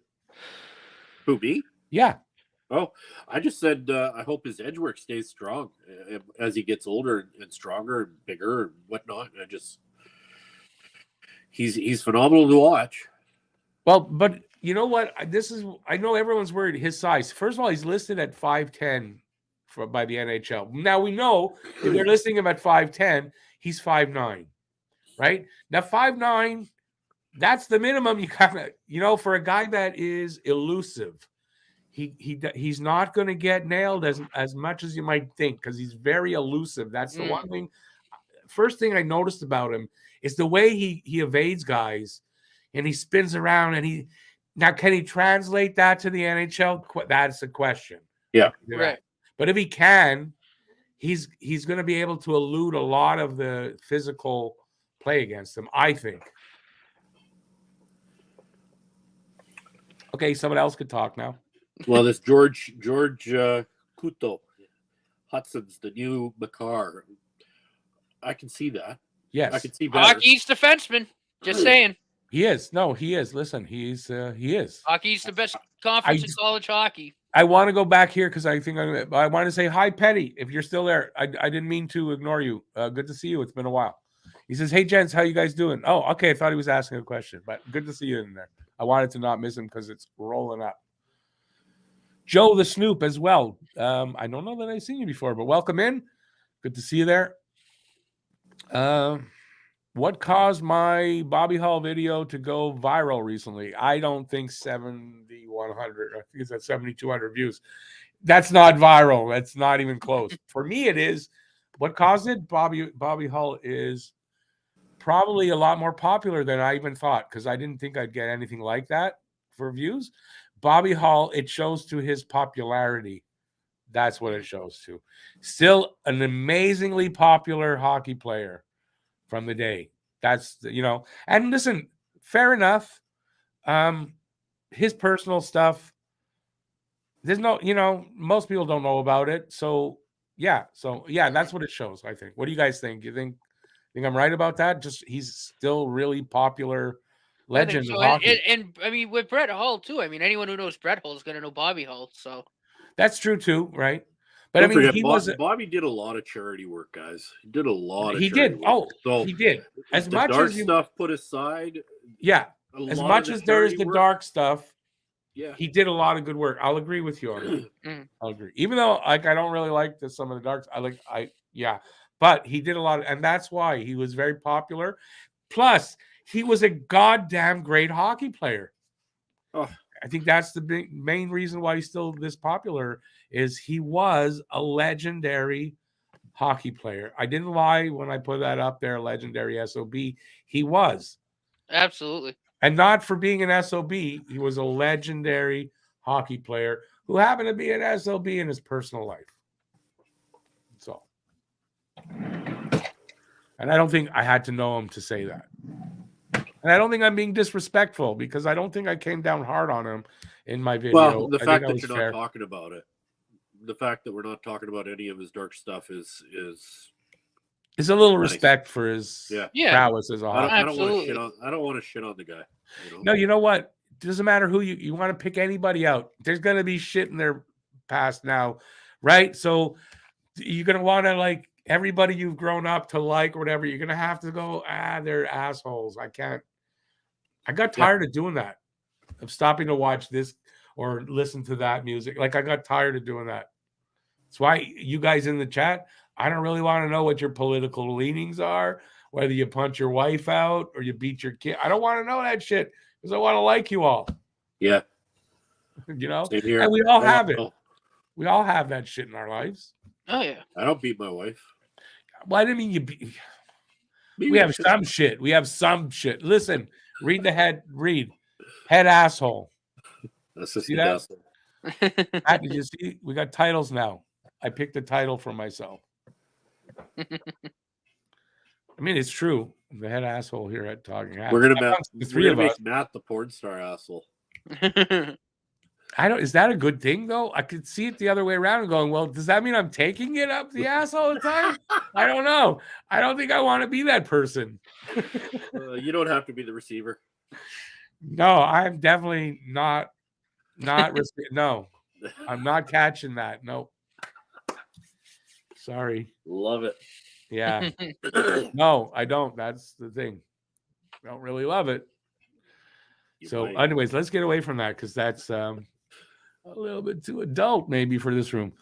Who, me? Yeah. Oh, I just said I hope his edge work stays strong as he gets older and stronger and bigger and whatnot. He's phenomenal to watch. Well, but you know what? I know everyone's worried his size. First of all, he's listed at 5'10" by the NHL. Now we know if they're listing him at 5'10", he's 5'9". Right? Now 5'9", that's the minimum you kind of, for a guy that is elusive. He's not going to get nailed as much as you might think because he's very elusive. That's the one thing. First thing I noticed about him is the way he evades guys and he spins around and can he translate that to the NHL? That's a question. Yeah. Right. But if he can, he's going to be able to elude a lot of the physical play against him, I think. Okay, someone else could talk now. Well, this George Couto Hudson's the new Makar. I can see that. Yes, I can see better. Hockey's defenseman. Just saying. He is. No, he is. Listen, he is. Hockey's the best conference in college hockey. I want to go back here because I think I want to say hi, Petty. If you're still there, I didn't mean to ignore you. Good to see you. It's been a while. He says, "Hey, gents, how you guys doing?" Oh, okay. I thought he was asking a question, but good to see you in there. I wanted to not miss him because it's rolling up. Joe the Snoop as well. I don't know that I've seen you before, but welcome in. Good to see you there. What caused my Bobby Hull video to go viral recently? I don't think 7,100. I think it's at 7,200 views. That's not viral. That's not even close. For me, it is. What caused it? Bobby Hull is probably a lot more popular than I even thought because I didn't think I'd get anything like that for views. Bobby Hall, it shows to his popularity. That's what it shows to. Still an amazingly popular hockey player from the day. That's, and listen, fair enough. His personal stuff, there's no, most people don't know about it. So yeah, that's what it shows, I think. What do you guys think? You think I'm right about that? Just he's still really popular legend of so. hockey. And I mean, with Brett Hull too. I mean, anyone who knows Brett Hull is going to know Bobby Hull. So That's true too, right? But Don't I mean, forget, he was. Bobby did a lot of charity work, guys. He did a lot of He charity did. work. Oh, So he did. As the much dark as you, stuff put aside, yeah. a As lot much of as there is charity the work, dark stuff, yeah, he did a lot of good work. I'll agree with you on that. I'll agree. Even though I don't really like some of the darks, but he did a lot, and that's why he was very popular. Plus, he was a goddamn great hockey player. Oh. I think that's the main reason why he's still this popular is he was a legendary hockey player. I didn't lie when I put that up there, legendary SOB. He was. absolutely. And not for being an SOB, he was a legendary hockey player who happened to be an SOB in his personal life. That's all. And I don't think I had to know him to say that. And I don't think I'm being disrespectful because I don't think I came down hard on him in my video. Well, the I fact think that you're not talking about it, the fact that we're not talking about any of his dark stuff is it's a little nice. Respect for his prowess as a hockey. I don't want to shit on the guy. No, you know what? It doesn't matter who you want to pick anybody out. There's going to be shit in their past now, right? So you're going to want to like everybody you've grown up to like or whatever. You're going to have to go, they're assholes. I can't. I got tired of doing that, of stopping to watch this or listen to that music. Like I got tired of doing that. That's why you guys in the chat, I don't really want to know what your political leanings are, whether you punch your wife out or you beat your kid. I don't want to know that shit because I want to like you all. Yeah. Same here. And we all have it. We all have that shit in our lives. Oh, yeah. I don't beat my wife. Well, I didn't mean you beat. We have some shit. We have some shit. Listen, read the head. Read. Head asshole. That's just see that? Matt, did you see? We got titles now. I picked a title for myself. I mean, it's true. The head asshole here at Talking Habs. We're gonna make Matt the porn star asshole. Is that a good thing though? I could see it the other way around and going, well, does that mean I'm taking it up the ass all the time? I don't know. I don't think I want to be that person. You don't have to be the receiver. No, I'm definitely not. No, I'm not catching that. Nope. Sorry. Love it. Yeah. No, I don't. That's the thing. I don't really love it. Anyways, let's get away from that because that's a little bit too adult maybe for this room.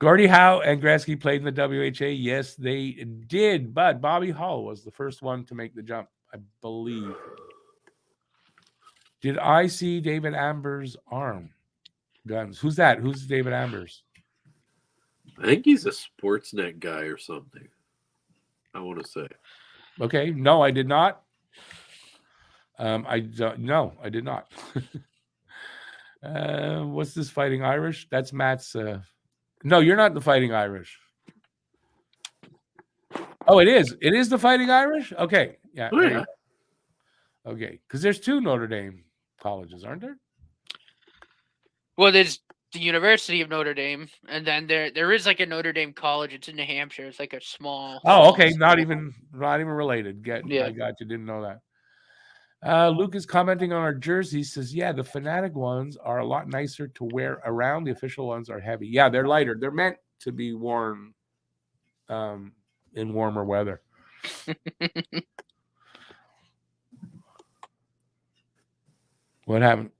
Gordie Howe and Gretzky played in the WHA. Yes, they did. But Bobby Hull was the first one to make the jump, I believe. Did I see David Amber's arm? Guns. Who's that? Who's David Ambers? I think he's a Sportsnet guy or something. I want to say. Okay. No, I did not. No, I did not. What's this Fighting Irish? That's Matt's. No, you're not the Fighting Irish. Oh, it is. It is the Fighting Irish? Okay. Yeah. Oh, yeah. Okay. Because there's two Notre Dame colleges, aren't there? Well, there's the University of Notre Dame, and then there is like a Notre Dame college. It's in New Hampshire. It's like a small. Oh, okay. Not even related. I got you. Didn't know that. Luke is commenting on our jerseys. Says, yeah, the Fanatic ones are a lot nicer to wear around. The official ones are heavy. Yeah, they're lighter. They're meant to be worn in warmer weather. What happened?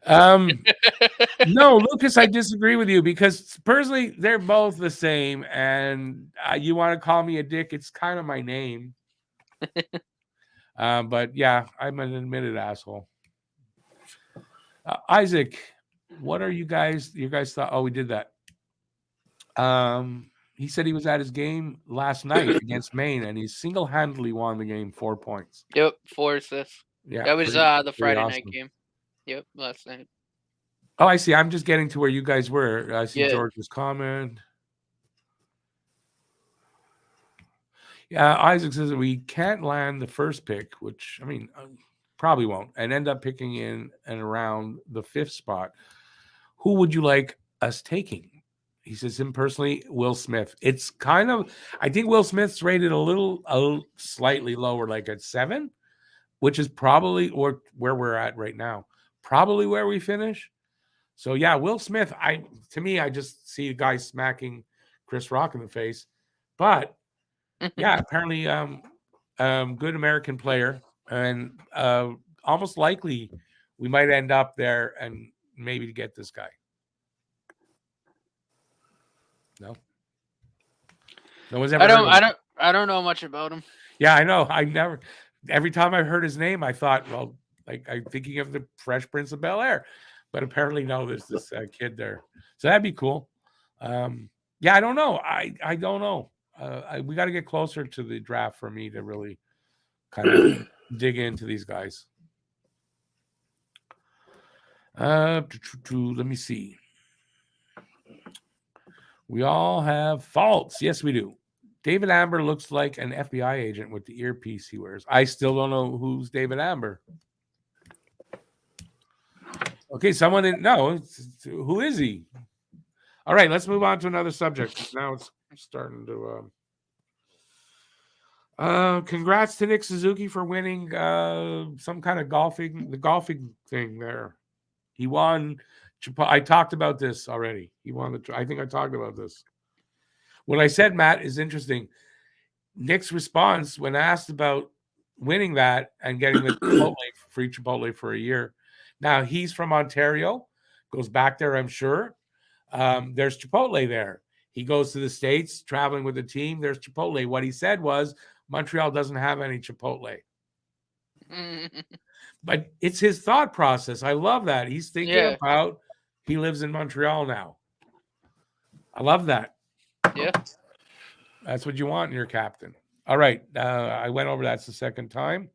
No, Lucas, I disagree with you because personally, they're both the same. And you want to call me a dick? It's kind of my name. But yeah, I'm an admitted asshole. Isaac, what are you guys? You guys thought? Oh, we did that. he said he was at his game last night against Maine, and he single-handedly won the game 4 points. Yep, 4 assists. Yeah, That was pretty the Friday night awesome. game. Yep, last night. Oh, I see. I'm just getting to where you guys were. I see Yeah. George's comment. Yeah, Isaac says that we can't land the first pick, which, I mean, probably won't, and end up picking in and around the 5th spot. Who would you like us taking? He says, him personally, Will Smith. It's kind of, I think Will Smith's rated a little slightly lower, like at 7, which is probably or where we're at right now. Probably where we finish. So yeah, Will Smith, to me, I just see a guy smacking Chris Rock in the face. But yeah, apparently good American player, and almost likely we might end up there and maybe to get this guy. No one's ever. I don't know much about him. Yeah, I know. Every time I heard his name, I thought, well, like I'm thinking of the Fresh Prince of Bel-Air, but apparently no, there's this kid there, so that'd be cool. Yeah, I don't know. I don't know. We got to get closer to the draft for me to really kind of dig into these guys. Let me see. We all have faults. Yes, we do. David Amber looks like an FBI agent with the earpiece he wears. I still don't know who's David Amber. Okay, someone didn't know. Who is he? All right, let's move on to another subject. Now it's starting to... congrats to Nick Suzuki for winning some kind of golfing thing there. He won. I talked about this already. He won I think I talked about this. What I said, Matt, is interesting. Nick's response when asked about winning that and getting the free Chipotle for a year. Now he's from Ontario, goes back there, I'm sure. There's Chipotle there. He goes to the States, traveling with the team. There's Chipotle. What he said was, Montreal doesn't have any Chipotle. But it's his thought process. I love that. He's thinking about he lives in Montreal now. I love that. Yeah. That's what you want in your captain. All right. I went over that's the second time.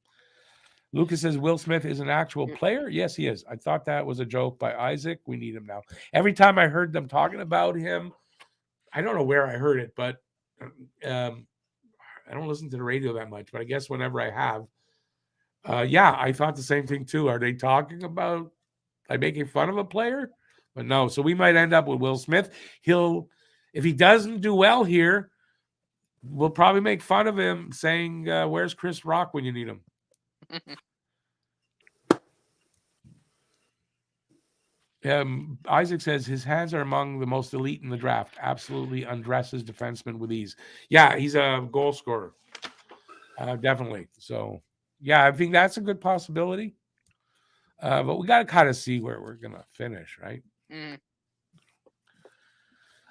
Lucas says Will Smith is an actual player. Yes, he is. I thought that was a joke by Isaac. We need him now. Every time I heard them talking about him, I don't know where I heard it, but I don't listen to the radio that much, but I guess whenever I have, I thought the same thing too. Are they talking about like making fun of a player? But no, so we might end up with Will Smith. If he doesn't do well here, we'll probably make fun of him saying, where's Chris Rock when you need him? Isaac says his hands are among the most elite in the draft. Absolutely undresses defensemen with ease. Yeah, he's a goal scorer. Definitely. So, yeah, I think that's a good possibility. But we got to kind of see where we're going to finish, right? Mm.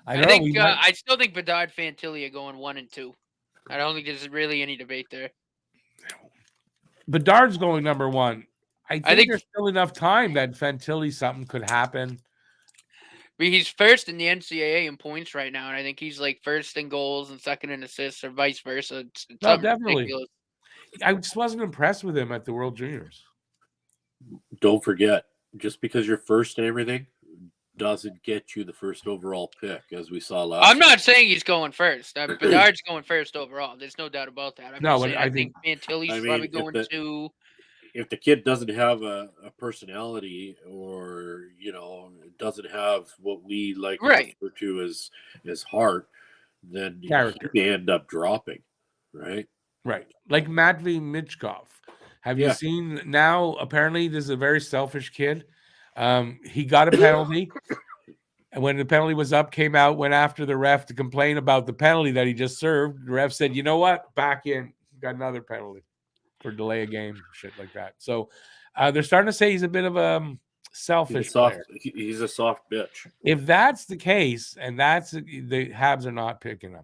I still think Bedard Fantilli are going 1 and 2. I don't think there's really any debate there. Bedard's going number 1. I think there's still enough time that Fantilli something could happen. But he's first in the NCAA in points right now, and I think he's like first in goals and second in assists, or vice versa. It's definitely. Ridiculous. I just wasn't impressed with him at the World Juniors. Don't forget, just because you're first and everything doesn't get you the first overall pick, as we saw last. I'm not saying he's going first. Bedard's going first overall. There's no doubt about that. I think Fantilli's probably going 2. If the kid doesn't have a personality, or doesn't have what we like to refer to as heart, then he end up dropping, right? Right, like Matvei Michkov. Have you seen now? Apparently, this is a very selfish kid. He got a penalty, and when the penalty was up, came out, went after the ref to complain about the penalty that he just served. The ref said, "You know what? Back in. Got another penalty for delay a game, shit like that." So they're starting to say he's a bit of a selfish player. He's a soft bitch. If that's the case, and that's the Habs are not picking him.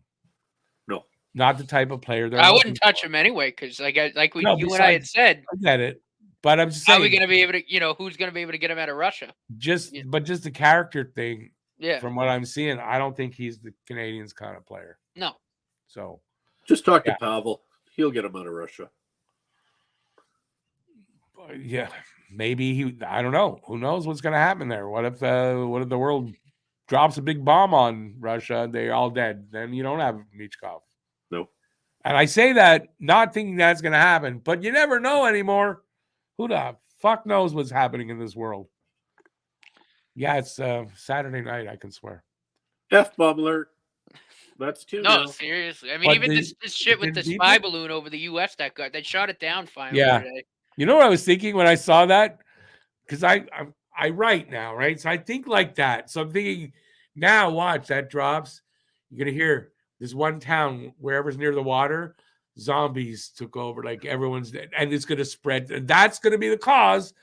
No, not the type of player. I wouldn't touch him anyway, because you and I had said. I get it, but I'm just saying. How are we going to be able to? Who's going to be able to get him out of Russia? But just the character thing. Yeah. from what I'm seeing, I don't think he's the Canadians kind of player. No. So just talk to Pavel. He'll get him out of Russia. Yeah, maybe he. I don't know. Who knows what's going to happen there? What if the world drops a big bomb on Russia? They're all dead. Then you don't have Michkov. No. And I say that not thinking that's going to happen, but you never know anymore. Who the fuck knows what's happening in this world? Yeah, it's Saturday night. I can swear. F-bomb alert. That's two. No, now. seriously. I mean, But even this shit with the didn't spy people- balloon over the U.S. that shot it down finally Yeah. today. You know what I was thinking when I saw that? Because I write now, right? So I think like that. So I'm thinking now, watch that drops. You're gonna hear this one town, wherever's near the water, zombies took over, like everyone's dead, and it's gonna spread. And that's gonna be the cause.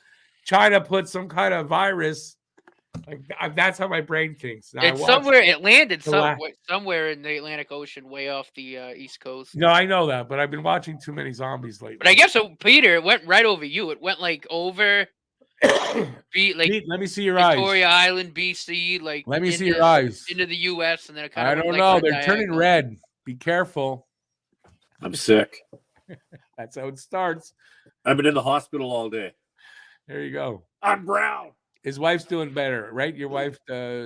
China put some kind of virus. Like that's how my brain thinks. Now, It's somewhere. It landed somewhere in the Atlantic Ocean, way off the East Coast. No, I know that, but I've been watching too many zombies lately. But I guess so, Peter. It went right over you. It went like over. Pete, let me see your Victoria eyes. Island, BC, like Let me see your eyes. into the U.S. and then it kind I of. don't know. They're turning red. Be careful. I'm sick. That's how it starts. I've been in the hospital all day. There you go. I'm brown. His wife's doing better, right? Your wife,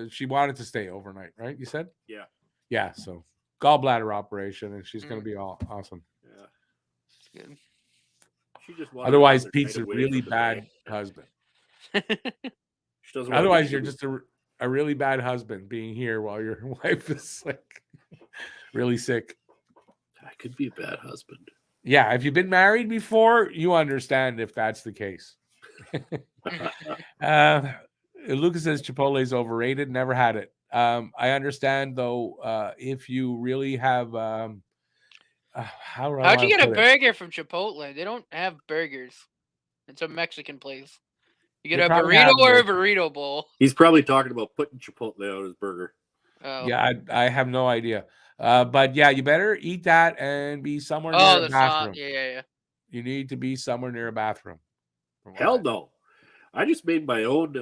she wanted to stay overnight, right? You said? Yeah. Yeah. So gallbladder operation, and she's going to be all awesome. Yeah. Good. She just otherwise, Pete's a really bad husband. Otherwise, you're just a really bad husband being here while your wife is like really sick. I could be a bad husband. Yeah. If you've been married before, you understand if that's the case. Lucas says Chipotle's overrated. Never had it. I understand though. If you really have, how'd you get a burger from Chipotle? They don't have burgers. It's a Mexican place. You get a burrito or a burrito bowl. He's probably talking about putting Chipotle on his burger. Oh. Yeah, I have no idea. But yeah, you better eat that and be somewhere near a bathroom. Yeah. You need to be somewhere near a bathroom. Hell no. I just made my own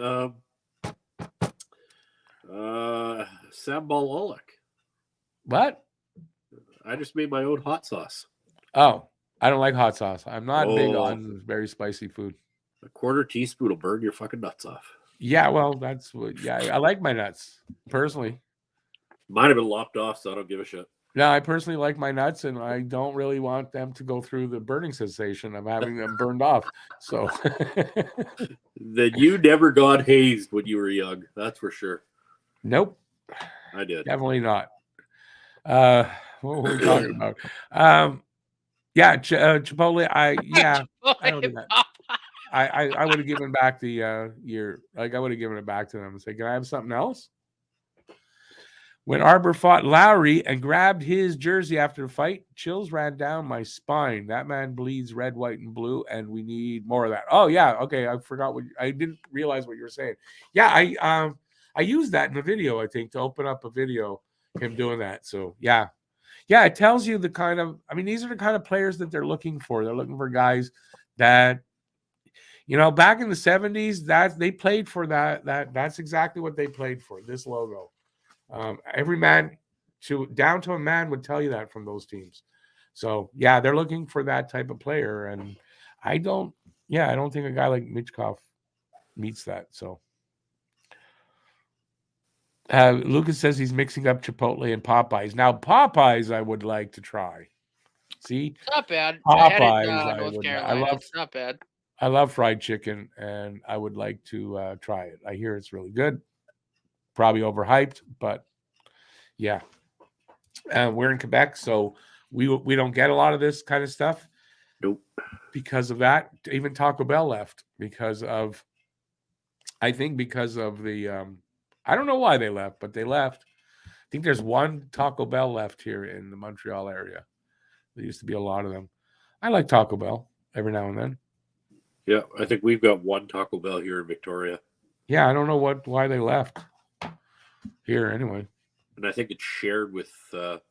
sambal oelek. What? I just made my own hot sauce. Oh, I don't like hot sauce. I'm not big on very spicy food. A quarter teaspoon will burn your fucking nuts off. Yeah, well, that's what. Yeah, I like my nuts personally. Mine have been lopped off, so I don't give a shit. No, I personally like my nuts, and I don't really want them to go through the burning sensation of having them burned off. So then you never got hazed when you were young. That's for sure. Nope, I did. Definitely not. What were we talking about? Chipotle. I don't do that. I would have given back the year. Like I would have given it back to them and said, "Can I have something else?" When Arbor fought Lowry and grabbed his jersey after the fight, chills ran down my spine. That man bleeds red, white, and blue, and we need more of that. Oh yeah, okay. I forgot I didn't realize what you were saying. Yeah, I used that in the video. I think to open up a video, him doing that. So yeah, it tells you the kind of. I mean, these are the kind of players that they're looking for. They're looking for guys that. Back in the 70s, that they played for that's exactly what they played for. This logo. Every man down to a man would tell you that from those teams. So yeah, they're looking for that type of player, and I don't think a guy like Michkov meets that. So Lucas says he's mixing up Chipotle and Popeyes. Now Popeyes, I would like to try. See, it's not bad. Popeyes, It's not bad. I love fried chicken, and I would like to try it. I hear it's really good. Probably overhyped, but yeah. We're in Quebec, so we don't get a lot of this kind of stuff. Nope. Because of that, even Taco Bell left because of the I don't know why they left, but they left. I think there's one Taco Bell left here in the Montreal area. There used to be a lot of them. I like Taco Bell every now and then. Yeah, I think we've got one Taco Bell here in Victoria. Yeah, I don't know why they left here anyway. And I think it's shared with what's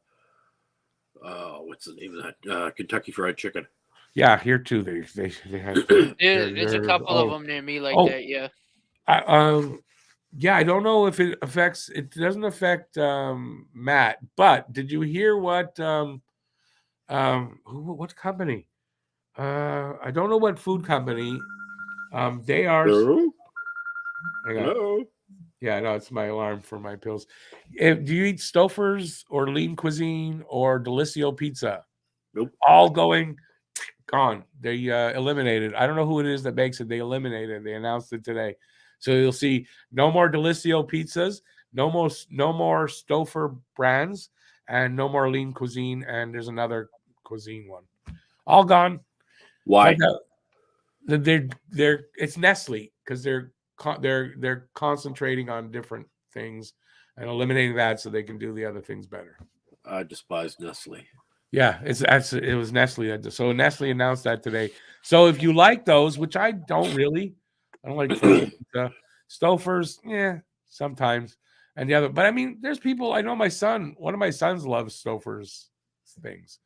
the name of that? Kentucky Fried Chicken. Yeah, here too. They have. There's a couple of them near me like that. Yeah. Yeah, I don't know if it affects. It doesn't affect Matt. But did you hear what what company? I don't know what food company. They are. Hello? Hang on. Hello? Yeah, no, it's my alarm for my pills. Do you eat Stouffer's or Lean Cuisine or Delissio Pizza? Nope. All going gone. They eliminated. I don't know who it is that makes it. They eliminated. They announced it today. So you'll see no more Delissio pizzas, no more Stouffer brands, and no more Lean Cuisine. And there's another cuisine one. All gone. Why? They're it's Nestle because they're concentrating on different things and eliminating that so they can do the other things better. I despise Nestle. Yeah, it was Nestle. So Nestle announced that today. So if you like those, which I don't really, I don't like frozen pizza. Stouffer's, yeah, sometimes. And the other, but I mean, there's people. I know one of my sons loves Stouffer's things.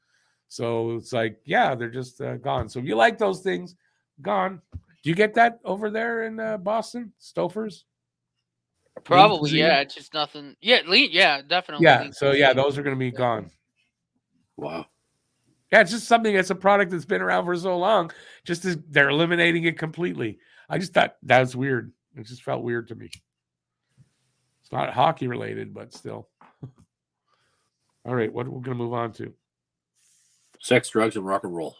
So it's like, yeah, they're just gone. So if you like those things, gone. Do you get that over there in Boston, Stouffer's? Probably, yeah. It's just nothing. Yeah, lean. Yeah, definitely. Yeah. Lean So yeah, cuisine. those are going to be gone. Wow. Yeah, it's just something that's a product that's been around for so long. They're eliminating it completely. I just thought that was weird. It just felt weird to me. It's not hockey related, but still. All right, what we're going to move on to? Sex, drugs, and rock and roll.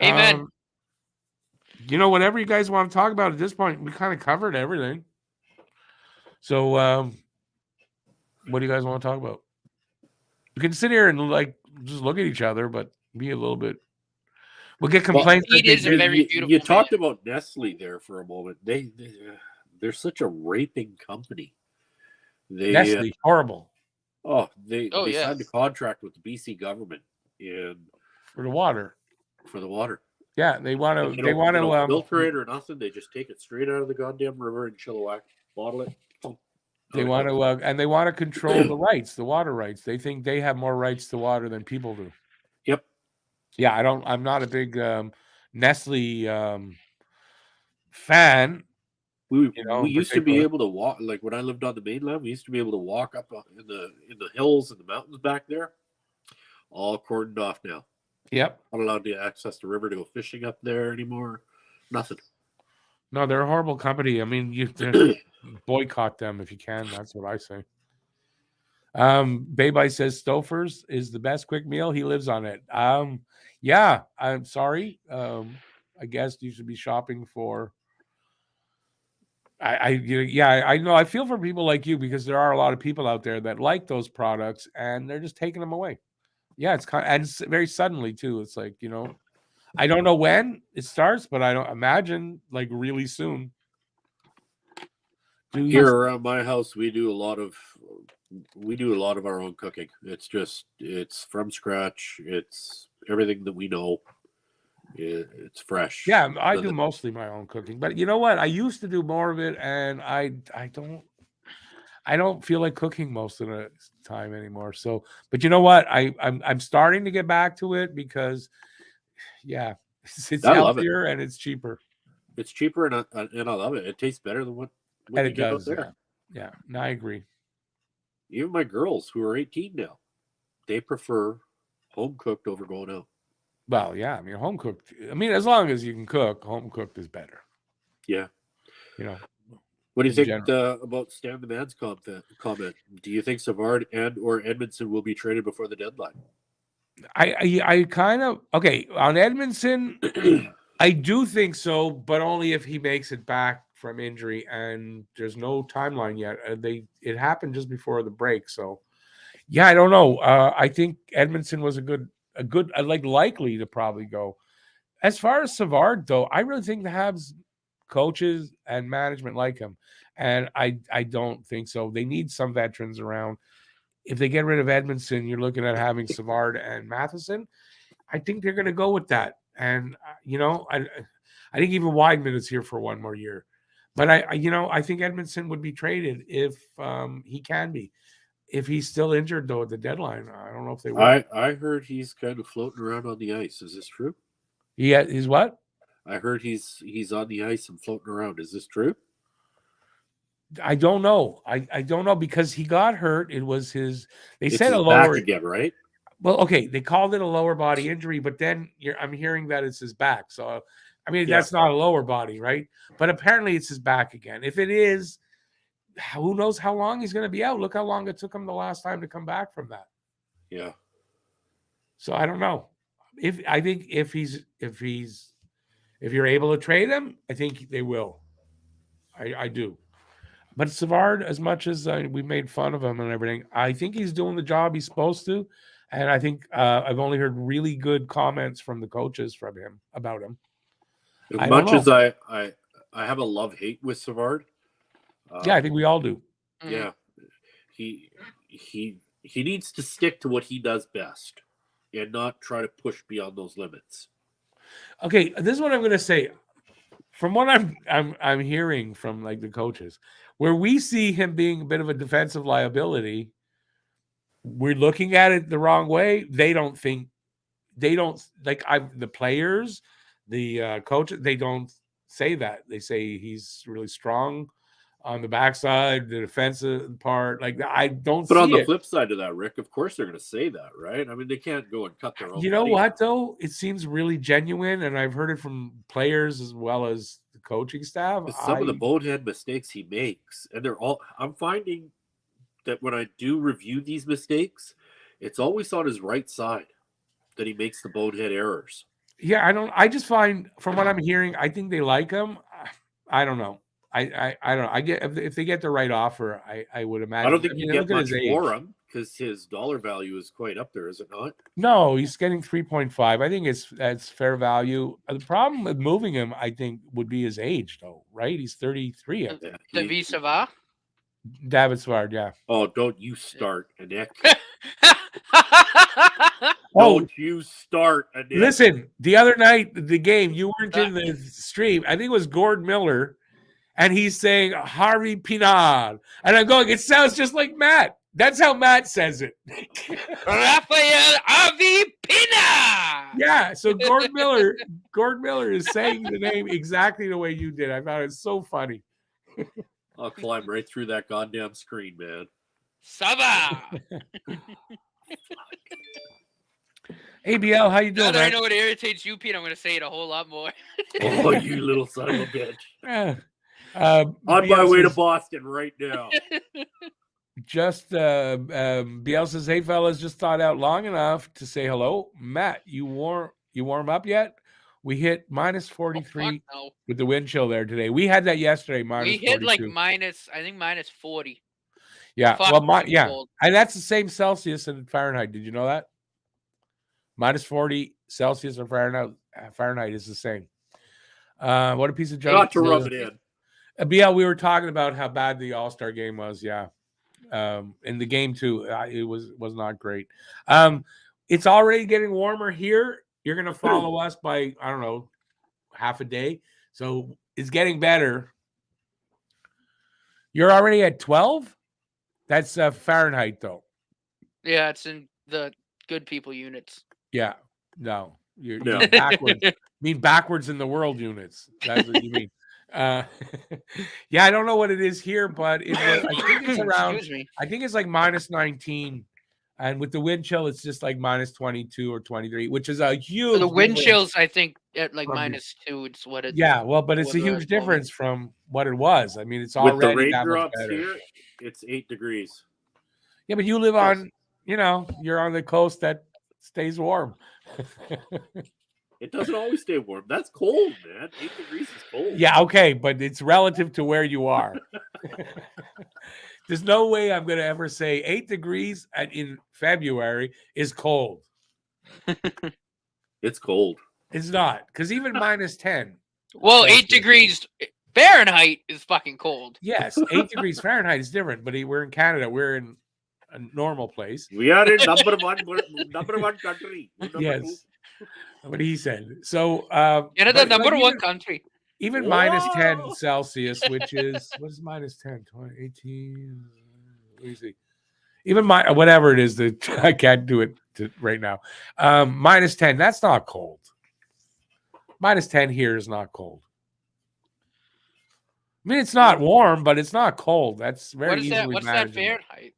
Amen. Whatever you guys want to talk about at this point, we kind of covered everything. So, what do you guys want to talk about? We can sit here and just look at each other, but be a little bit. We'll get complaints. It is a very beautiful. You talked about Nestle there for a moment. They're such a raping company. Nestle, horrible. Oh, they signed a contract with the BC government for the water. Yeah, they want to. They want to filter it or nothing. They just take it straight out of the goddamn river in Chilliwack, bottle it. They want to, and they want to control the rights, the water rights. They think they have more rights to water than people do. Yep. Yeah, I'm not a big Nestle fan. We used to be able to walk, like when I lived on the mainland. We used to be able to walk up in the hills and the mountains back there. All cordoned off now. Yep. Not allowed to access the river to go fishing up there anymore. Nothing. No, they're a horrible company. I mean, you boycott them if you can. That's what I say. Baby says Stouffer's is the best quick meal. He lives on it. Yeah, I'm sorry. I guess you should be shopping for. I know. I feel for people like you because there are a lot of people out there that like those products and they're just taking them away. Yeah, it's and it's very suddenly too. It's like, I don't know when it starts, but I don't imagine like really soon. Here around my house, we do a lot of our own cooking. It's from scratch. It's everything that we know. It's fresh. Yeah, I do mostly my own cooking, but you know what? I used to do more of it, and I don't feel like cooking most of the time anymore. So, but you know what? I'm starting to get back to it because, yeah, it's healthier and it's cheaper. It's cheaper and I love it. It tastes better than what it does. Yeah, no, I agree. Even my girls who are 18 now, they prefer home cooked over going out. Well, yeah, I mean, home cooked. I mean, as long as you can cook, home cooked is better. Yeah. What do you think about Stan the Man's comment? Do you think Savard and or Edmondson will be traded before the deadline? I kind of okay on Edmondson. I do think so, but only if he makes it back from injury, and there's no timeline yet. It happened just before the break, so yeah, I don't know. I think Edmondson was a good likely to probably go. As far as Savard, though, I really think the Habs coaches and management like him, and I don't think so. They need some veterans around. If they get rid of Edmondson, you're looking at having Savard and Matheson. I think they're going to go with that. And I think even Wideman is here for one more year. But I think Edmondson would be traded if he can be. If he's still injured though at the deadline, I don't know if they will. I heard he's kind of floating around on the ice. Is this true? He's what? I heard he's on the ice and floating around. Is this true? I don't know. I don't know because he got hurt. It was his. They It's said his a back lower. again, right? Well, okay, they called it a lower body injury, but then I'm hearing that it's his back. So, I mean, Yeah. that's not a lower body, right? But apparently, it's his back again. If it is, who knows how long he's going to be out? Look how long it took him the last time to come back from that. Yeah. So I don't know. I think if you're able to trade him, I think they will. I do. But Savard, as much as we made fun of him and everything, I think he's doing the job he's supposed to. And I think I've only heard really good comments from the coaches from him about him. As much as I have a love-hate with Savard. Yeah, I think we all do. Yeah. He needs to stick to what he does best and not try to push beyond those limits. Okay, this is what I'm going to say. From what I'm hearing from like the coaches, where we see him being a bit of a defensive liability, we're looking at it the wrong way. They don't like the players, the coaches. They don't say that. They say he's really strong on the backside, the defensive part. Like I don't. But on the it. flip side of that, Rick, of course they're going to say that, right? I mean, they can't go and cut their own. You know money. what though? It seems really genuine, and I've heard it from players as well as the coaching staff. Some of the bonehead mistakes he makes, and they're all. I'm finding that when I do review these mistakes, it's always on his right side that he makes the bonehead errors. Yeah, I just find from what I'm hearing, I think they like him. I don't know. I don't know. I get if they get the right offer, I would imagine. I don't think you get much for age. him because his dollar value is quite up there, is it not? No, he's getting 3.5. I think it's fair value. The problem with moving him, I think, would be his age, though. Right? He's 33. David Savard. David Savard, yeah. Oh, don't you start, Nick. Oh, don't you start, Nick. Listen, the other night, the game, you weren't in the stream. I think it was Gord Miller, and he's saying Harvey Pinard. And I'm going, it sounds just like Matt. That's how Matt says it. Rafael Harvey Pinard. Yeah, so Gord Miller is saying the name exactly the way you did. I thought it was so funny. I'll climb right through that goddamn screen, man. Saba. Hey, BL, how you doing? Now that I know what irritates you, Pete, I'm going to say it a whole lot more. Oh, you little son of a bitch. On my way to Boston right now. Just BL says, hey, fellas, just thought out long enough to say hello. Matt, you warm up yet? We hit minus 43 with the wind chill there today. We had that yesterday, minus 42. We hit 42. Like minus 40. Yeah, cold. And that's the same Celsius and Fahrenheit. Did you know that? Minus 40 Celsius or Fahrenheit is the same. What a piece of junk. Got to rub it in. BL, we were talking about how bad the All-Star game was. Yeah. In the game too, it was not great. It's already getting warmer here. You're going to follow us by, I don't know, half a day. So it's getting better. You're already at 12? That's Fahrenheit, though. Yeah, it's in the good people units. Yeah. No. You're backwards. You mean backwards in the world units. That's what you mean. Yeah, I don't know what it is here, but I think it's around, I think it's like minus 19. And with the wind chill, it's just like minus 22 or 23, which is a huge. So the wind chills, I think, at like minus 2. It's what it's. Yeah, well, but it's a huge difference from what it was. I mean, it's already with the rain that much drops better. Here, it's 8 degrees. Yeah, but you live on, you're on the coast that stays warm. It doesn't always stay warm. That's cold, man. 8 degrees is cold. Yeah, okay, but it's relative to where you are. There's no way I'm going to ever say 8 degrees in February is cold. It's cold. It's not, because even minus 10. Well, 8 degrees Fahrenheit is fucking cold. Yes, 8 degrees Fahrenheit is different, but we're in Canada. We're in a normal place. We are in number one country. Yes. What he said. So, Canada, number one country. Even minus 10 Celsius, which is, what is minus 10? 20, 18. Let me see. Even whatever it is that I can't do it right now. Minus 10, that's not cold. Minus 10 here is not cold. mean, it's not warm, but it's not cold. That's very What is easily that? What's that manageable. Fahrenheit?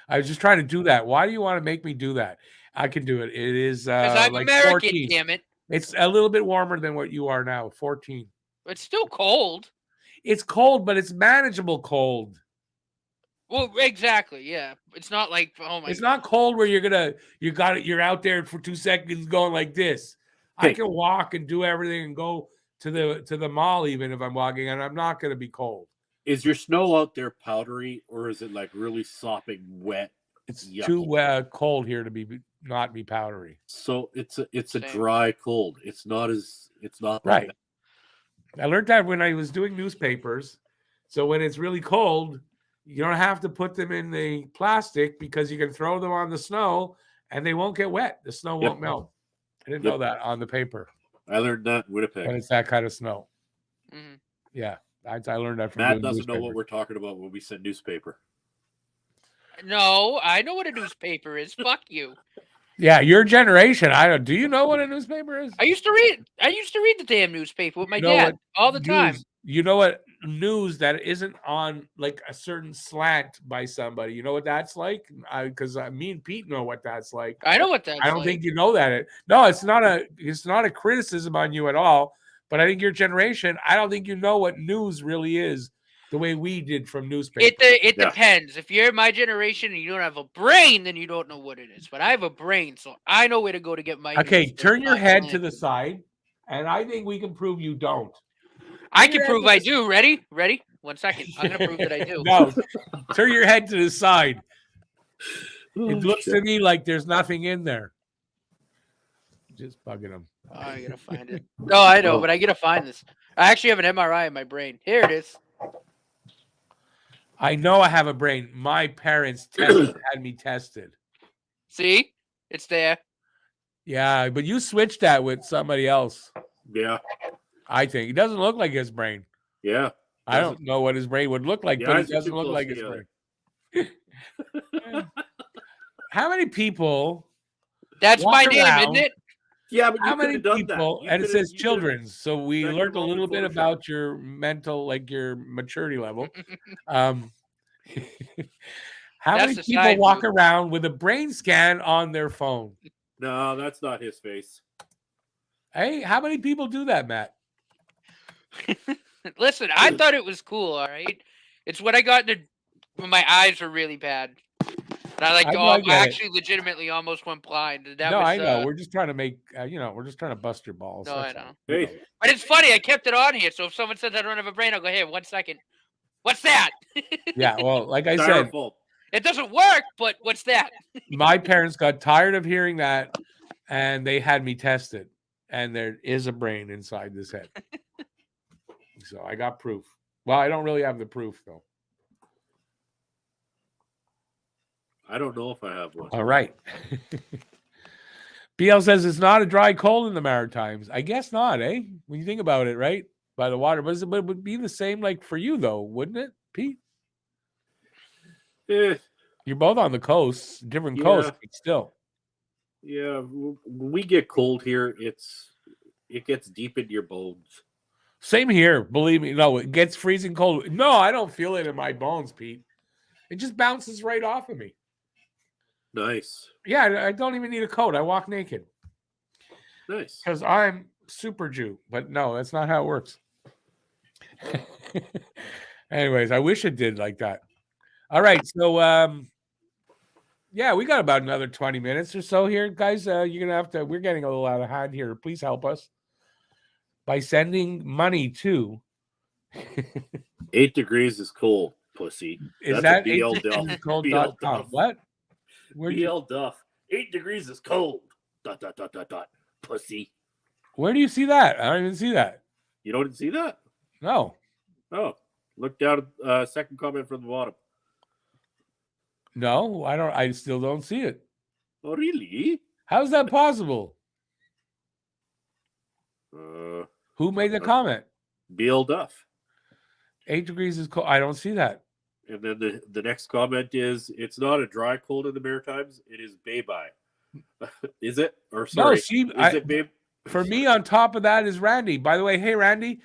I was just trying to do that. Why do you want to make me do that? I can do it. It is Because I'm like American, 14. damn it. It's a little bit warmer than what you are now, 14. It's still cold. It's cold, but it's manageable cold. Well, exactly, yeah. It's not like, oh my. It's not cold where you're out there for 2 seconds going like this. I Hey. can walk and do everything and go to the mall even if I'm walking, and I'm not going to be cold. Is your snow out there powdery, or is it like really sopping wet? It's yucky? too cold here to not be powdery. So it's a Same. dry cold. It's not Right. I learned that when I was doing newspapers. So when it's really cold, you don't have to put them in the plastic because you can throw them on the snow and they won't get wet. The snow won't melt. I didn't know that on the paper. I learned that in Winnipeg. But it's that kind of snow. Mm-hmm. Yeah. I learned that from Matt doing doesn't know what newspapers. we're talking about when we send newspaper. No, I know what a newspaper is. Fuck you. Yeah, your generation. Do you know what a newspaper is? I used to read the damn newspaper with my You know dad what all the time. You know what news that isn't on like a certain slant by somebody. You know what that's like? Because me and Pete know what that's like. I know what that's I don't like. think you know that. No, it's not a criticism on you at all. But I think your generation, I don't think you know what news really is the way we did from newspapers. It depends. If you're my generation and you don't have a brain, then you don't know what it is. But I have a brain, so I know where to go to get my Okay, news. turn your head to the side, and I think we can prove you don't. I can prove I do. Ready? 1 second. I'm going to prove that I do. No, turn your head to the side. It looks to me like there's nothing in there. Just bugging him. Oh, I got to find it. No, I know, but I got to find this. I actually have an MRI in my brain. Here it is. I know I have a brain. My parents had me tested. See? It's there. Yeah, but you switched that with somebody else. Yeah. I think. It doesn't look like his brain. Yeah. I don't know what his brain would look like, but it doesn't look like his brain. How many people? That's my name, isn't it? Yeah, but how many people? And it says children's. So we learned a little bit about your mental, like your maturity level. How many people walk around with a brain scan on their phone? No, that's not his face. Hey, how many people do that, Matt? Listen, I thought it was cool, all right? It's when I got into when my eyes were really bad. And I actually legitimately almost went blind. I know. We're just trying to make, we're just trying to bust your balls. No, I know. Hey. But it's funny. I kept it on here. So if someone says I don't have a brain, I'll go, hey, 1 second. What's that? Yeah, well, like I said, it doesn't work, but what's that? My parents got tired of hearing that, and they had me tested. And there is a brain inside this head. So I got proof. Well, I don't really have the proof, though. I don't know if I have one. All right. BL says it's not a dry cold in the Maritimes. I guess not, eh? When you think about it, right? By the water. But it would be the same like for you, though, wouldn't it, Pete? Yeah. You're both on the coast, different coasts, but still. Yeah, when we get cold here, it gets deep into your bones. Same here, believe me. No, it gets freezing cold. No, I don't feel it in my bones, Pete. It just bounces right off of me. Nice. Yeah, I don't even need a coat. I walk naked. Nice. Because I'm super Jew. But no, that's not how it works. Anyways, I wish it did like that. All right, so yeah, we got about another 20 minutes or so here, guys. You're gonna have to. We're getting a little out of hand here. Please help us by sending money to. 8 degrees is cold, pussy. Is That's that BL cold.com? What? BL Duff. 8 degrees is cold. ... Pussy. Where do you see that? I don't even see that. You don't see that? No. Oh, look down at second comment from the bottom. No, I don't. I still don't see it. Oh, really? How's that possible? Who made the comment? BL Duff. 8 degrees is cold. I don't see that. And then the next comment is, it's not a dry cold in the Maritimes. It is babe-eye. Is it? Or sorry, no, see, is it babe? For me, on top of that is Randy. By the way, hey Randy,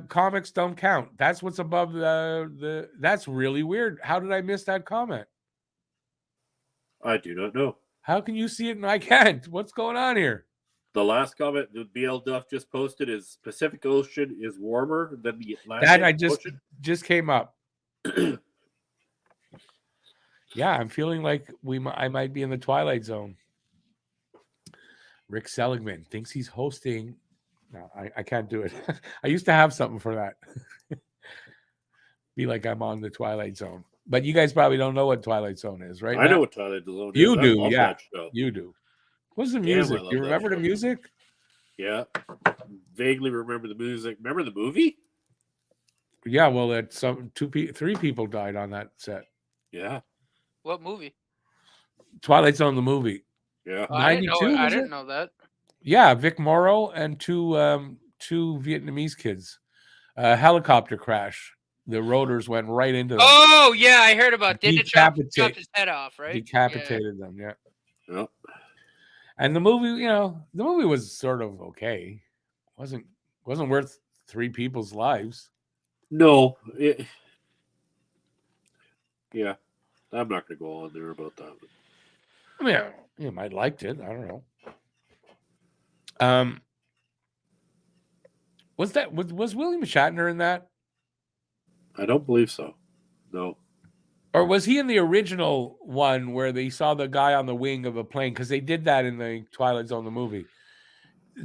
comics don't count. That's what's above the. That's really weird. How did I miss that comment? I do not know. How can you see it and I can't? What's going on here? The last comment that BL Duff just posted is Pacific Ocean is warmer than the Atlantic That I Ocean. just came up. Yeah, I'm feeling like I might be in the Twilight Zone. Rick Seligman thinks he's hosting. No, I can't do it. I used to have something for that. Be like I'm on the Twilight Zone. But you guys probably don't know what Twilight Zone is, right? I know what Twilight Zone is. You I do, love yeah. that show. You do. What's the Damn, music? I love You that remember the show. music? Yeah. Vaguely remember the music. Remember the movie? Yeah, well, three people died on that set. Yeah. What movie? Twilight Zone, the movie. Yeah. Oh, I didn't know. 92, I was didn't it? know that. Yeah, Vic Morrow and two Vietnamese kids. Helicopter crash. The rotors went right into them. Oh yeah, I heard about. Didn't it chop his head off? Right. Decapitated them. Yeah. Yep. And the movie, the movie was sort of okay. wasn't worth three people's lives. No. Yeah. I'm not going to go on there about that. I mean, you might liked it. I don't know. Was William Shatner in that? I don't believe so. No. Or was he in the original one where they saw the guy on the wing of a plane? Because they did that in the Twilight Zone, the movie.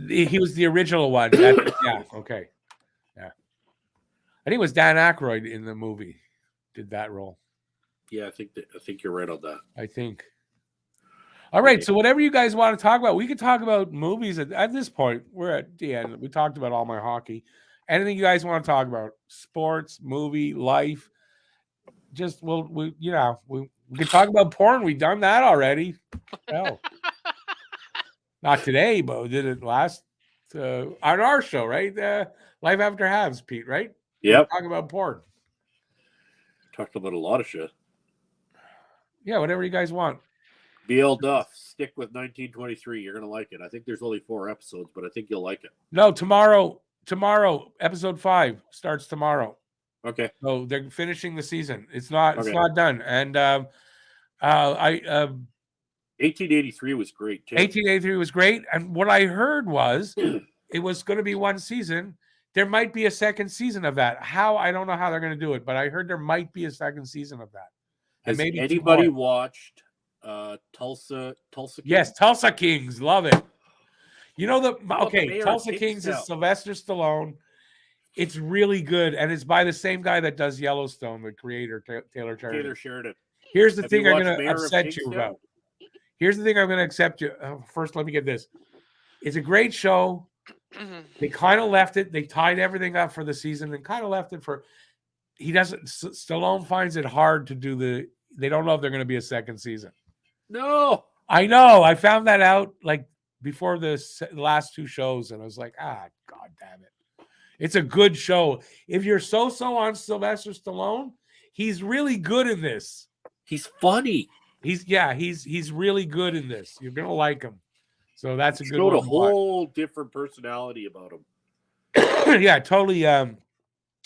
He was the original one. Yeah, okay. Yeah. I think it was Dan Aykroyd in the movie did that role. Yeah, I think you're right on that. I think. All right, so whatever you guys want to talk about, we could talk about movies at this point. We're at the end. We talked about all my hockey. Anything you guys want to talk about? Sports, movie, life. Just we can talk about porn. We've done that already. Hell. Not today, but we did it last on our show, right? Life After Habs, Pete, right? Yep. Talking about porn. Talked about a lot of shit. Yeah, whatever you guys want. BL Duff, stick with 1923. You're going to like it. I think there's only 4 episodes, but I think you'll like it. No, tomorrow, episode 5 starts tomorrow. Okay. So they're finishing the season. It's not done. And 1883 was great too. 1883 was great. And what I heard was it was going to be one season. There might be a second season of that. How? I don't know how they're going to do it, but I heard there might be a second season of that. Has maybe anybody watched Tulsa Kings? Yes, Tulsa Kings. Love it. You know the Tulsa Kings is Sylvester Stallone. It's really good, and it's by the same guy that does Yellowstone, the creator, Taylor Sheridan. Here's the thing I'm going to upset you about. Here's the thing I'm going to accept you. First, let me get this. It's a great show. They kind of left it. They tied everything up for the season and kind of left it for. Stallone finds it hard to do they don't know if they're going to be a second season. No. I know. I found that out like before the last 2 shows, and I was like, God damn it. It's a good show. If you're so on Sylvester Stallone, he's really good in this. He's funny. He's really good in this. You're gonna like him. So that's a good one. Showed a whole different personality about him. Yeah, totally.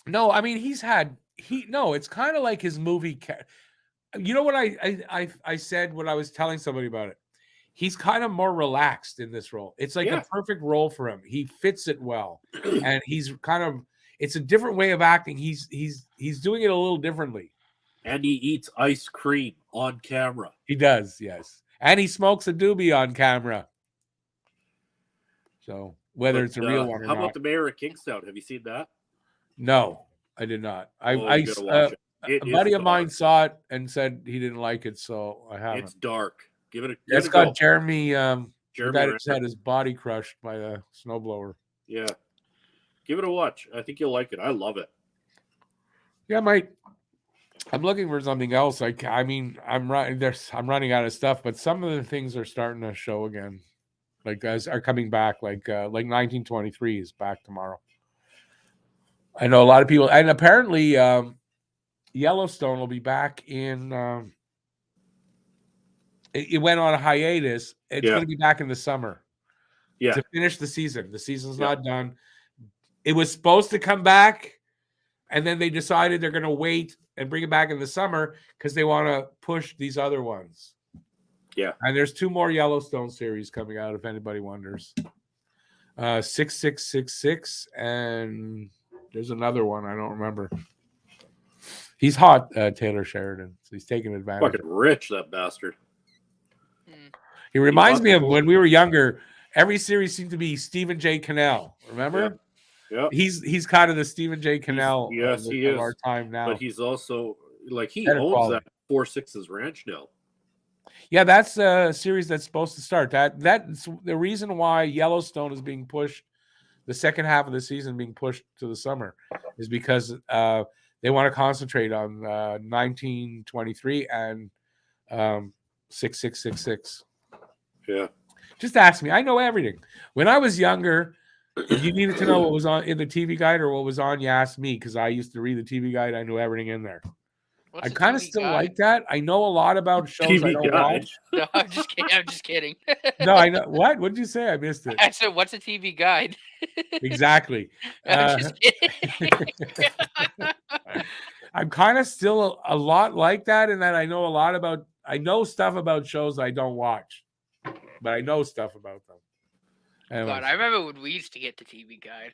No, I mean it's kind of like his movie. You know what I said when I was telling somebody about it? He's kind of more relaxed in this role. It's like a perfect role for him. He fits it well. And it's a different way of acting. He's doing it a little differently. And he eats ice cream on camera. He does, yes. And he smokes a doobie on camera. So whether it's a real one or not. How about the Mayor of Kingstown? Have you seen that? No, I did not. A buddy of mine saw it and said he didn't like it, so I haven't. It's dark. It's got Jeremy. That had his body crushed by a snowblower. Yeah, give it a watch. I think you'll like it. I love it. Yeah, I'm looking for something else. I'm running out of stuff, but some of the things are starting to show again. Like guys are coming back. Like 1923 is back tomorrow. I know a lot of people, and apparently Yellowstone will be back in. It went on a hiatus. It's going to be back in the summer. to finish the season. The season's not done. It was supposed to come back, and then they decided they're going to wait and bring it back in the summer because they want to push these other ones. Yeah. And there's 2 more Yellowstone series coming out, if anybody wonders. 6666, and there's another one. I don't remember. He's hot, Taylor Sheridan. So he's taking advantage. Fucking rich, that bastard. He reminds me of when we were younger. Every series seemed to be Stephen J. Cannell. Remember? Yeah. He's kind of the Stephen J. Cannell of our time now. But he's also like he Better owns quality. that 4-6's ranch now. Yeah, that's a series that's supposed to start. That's the reason why Yellowstone is being pushed. The second half of the season being pushed to the summer is because they want to concentrate on 1923 and 6666. Yeah. Just ask me. I know everything. When I was younger, if you needed to know what was on in the TV guide or what was on, you asked me because I used to read the TV guide. I knew everything in there. I kind of still like that. I know a lot I don't watch. No, I'm just kidding. I'm just kidding. No, I know. What did you say? I missed it. I said, "What's a TV guide?" Exactly. I'm just kidding. I'm kind of still a lot like that in that I know a lot about. I know stuff about shows I don't watch, but I know stuff about them. Anyways. God, I remember when we used to get the TV guide.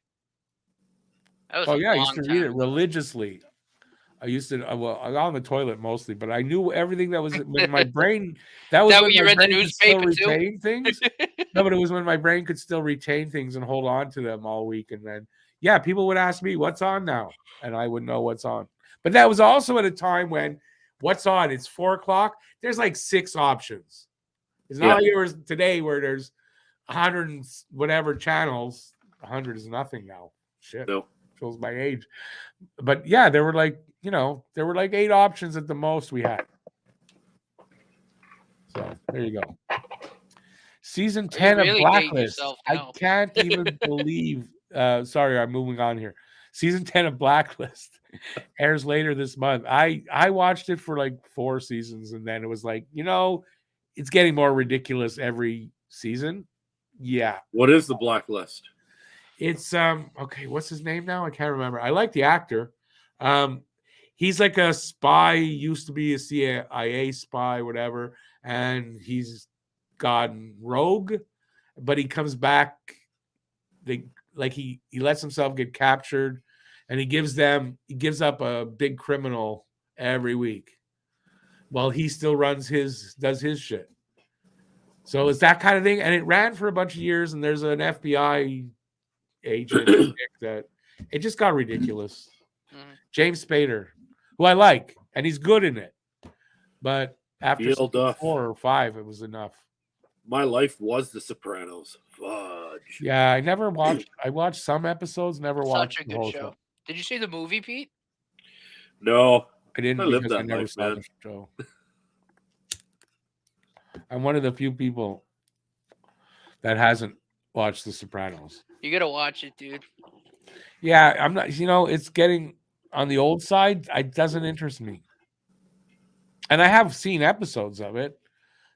That was I used to read it religiously. I used to, on the toilet mostly, but I knew everything that was when my brain. That was when you read the newspaper too. Retain things. No, but it was when my brain could still retain things and hold on to them all week. And then, people would ask me, "What's on now?" And I would know what's on. But that was also at a time when, what's on? It's 4:00. There's like 6 options. It's not like yours today where there's 100 and whatever channels. 100 is nothing now. Shit. No. Shows my age. But there were like, there were like 8 options at the most we had. So there you go. Season 10 of Blacklist. I can't even believe. Sorry, I'm moving on here. Season 10 of Blacklist airs later this month. I watched it for like 4 seasons, and then it was like, it's getting more ridiculous every season. Yeah. What is the Blacklist? It's okay. What's his name now? I can't remember. I like the actor. He's like a spy. Used to be a CIA spy, whatever, and he's gone rogue. But he comes back. He lets himself get captured, and he gives up a big criminal every week, while he still does his shit. So it's that kind of thing, and it ran for a bunch of years. And there's an FBI agent that it just got ridiculous. James Spader, who I like, and he's good in it, but after 4 or 5, it was enough. My life was The Sopranos. Fudge. Yeah, I never watched. I watched some episodes, never watched Such a the good whole show. Did you see the movie, Pete? No, I didn't because I never saw the show. I'm one of the few people that hasn't watched The Sopranos. You gotta watch it, dude. Yeah, I'm not. It's getting on the old side. It doesn't interest me, and I have seen episodes of it,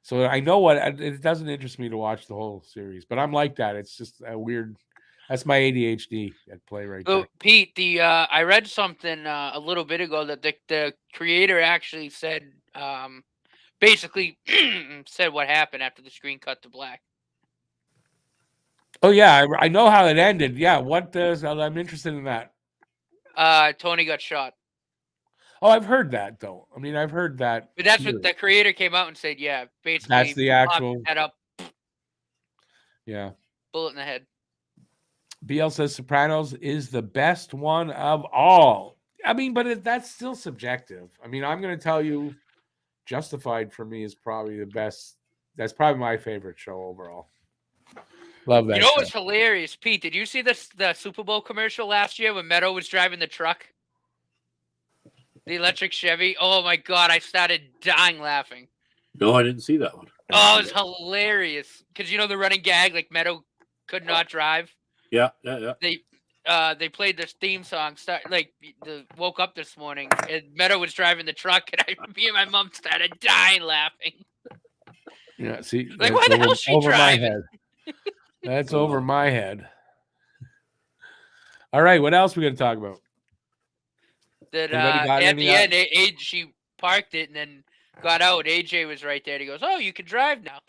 so I know it doesn't interest me to watch the whole series. But I'm like that. It's just a weird. That's my ADHD at play right there. Pete, I read something a little bit ago that the creator actually said, basically said what happened after the screen cut to black. Oh yeah, I know how it ended. Yeah, I'm interested in that. Tony got shot. Oh, I've heard that though. I mean, I've heard that. But that's what the creator came out and said. Yeah, basically, that's the actual head up. Yeah, bullet in the head. BL says Sopranos is the best one of all. I mean, but that's still subjective. I mean, I'm going to tell you, Justified for me is probably the best. That's probably my favorite show overall. Love that. You know what's hilarious, Pete? Did you see the Super Bowl commercial last year when Meadow was driving the truck? The electric Chevy? Oh my God, I started dying laughing. No, I didn't see that one. Oh, it's hilarious. Because the running gag, like Meadow could not drive. Yeah. They played this theme song. Woke up this morning and Meadow was driving the truck, and me and my mom started dying laughing. Yeah, see, like why the hell is she driving? That's over my head. All right, what else we going to talk about? That Anybody got at any, the end, she parked it and then got out. AJ was right there. And he goes, "Oh, you can drive now."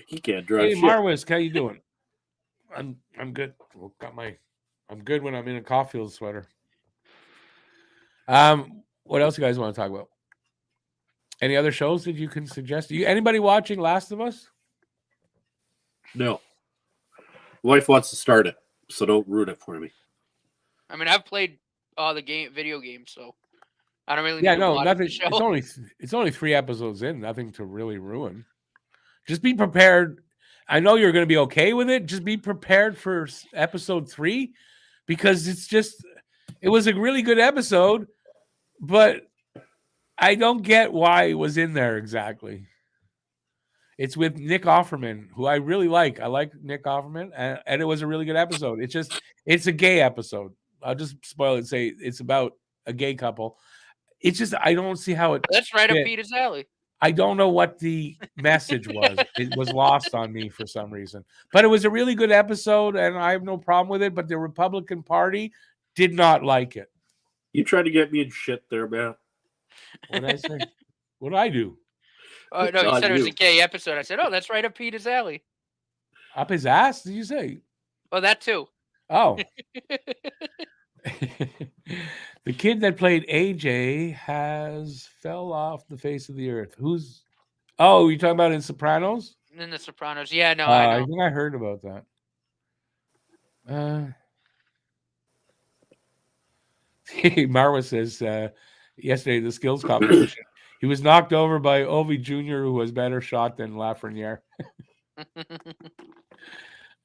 He can't drive Hey, shit. Marwis, how you doing? I'm good. I'm good when I'm in a Caufield sweater. What else you guys want to talk about? Any other shows that you can suggest? Anybody watching Last of Us? No. Wife wants to start it, so don't ruin it for me. I mean, I've played all the video games, so I don't really Yeah, need to no, watch nothing. the show. It's only 3 episodes in. Nothing to really ruin. Just be prepared. I know you're going to be okay with it. Just be prepared for episode 3 because it was a really good episode, but I don't get why it was in there exactly. It's with Nick Offerman, who I really like. I like Nick Offerman, and it was a really good episode. It's a gay episode. I'll just spoil it and say it's about a gay couple. It's just I don't see how it. That's right up fit. Peter's alley. I don't know what the message was. It was lost on me for some reason. But it was a really good episode, and I have no problem with it. But the Republican Party did not like it. You tried to get me in shit there, man. What did I say? What did I do? Oh no, you said it was a gay episode. I said, "Oh, that's right up Peter's alley." Up his ass? Did you say? Oh, that too. Oh. The kid that played AJ has fell off the face of the earth. Who's? Oh, you talking about in Sopranos? In The Sopranos. Yeah, no, I know. I think I heard about that. Marwa says yesterday the skills competition. He was knocked over by Ovi Jr., who was better shot than Lafreniere.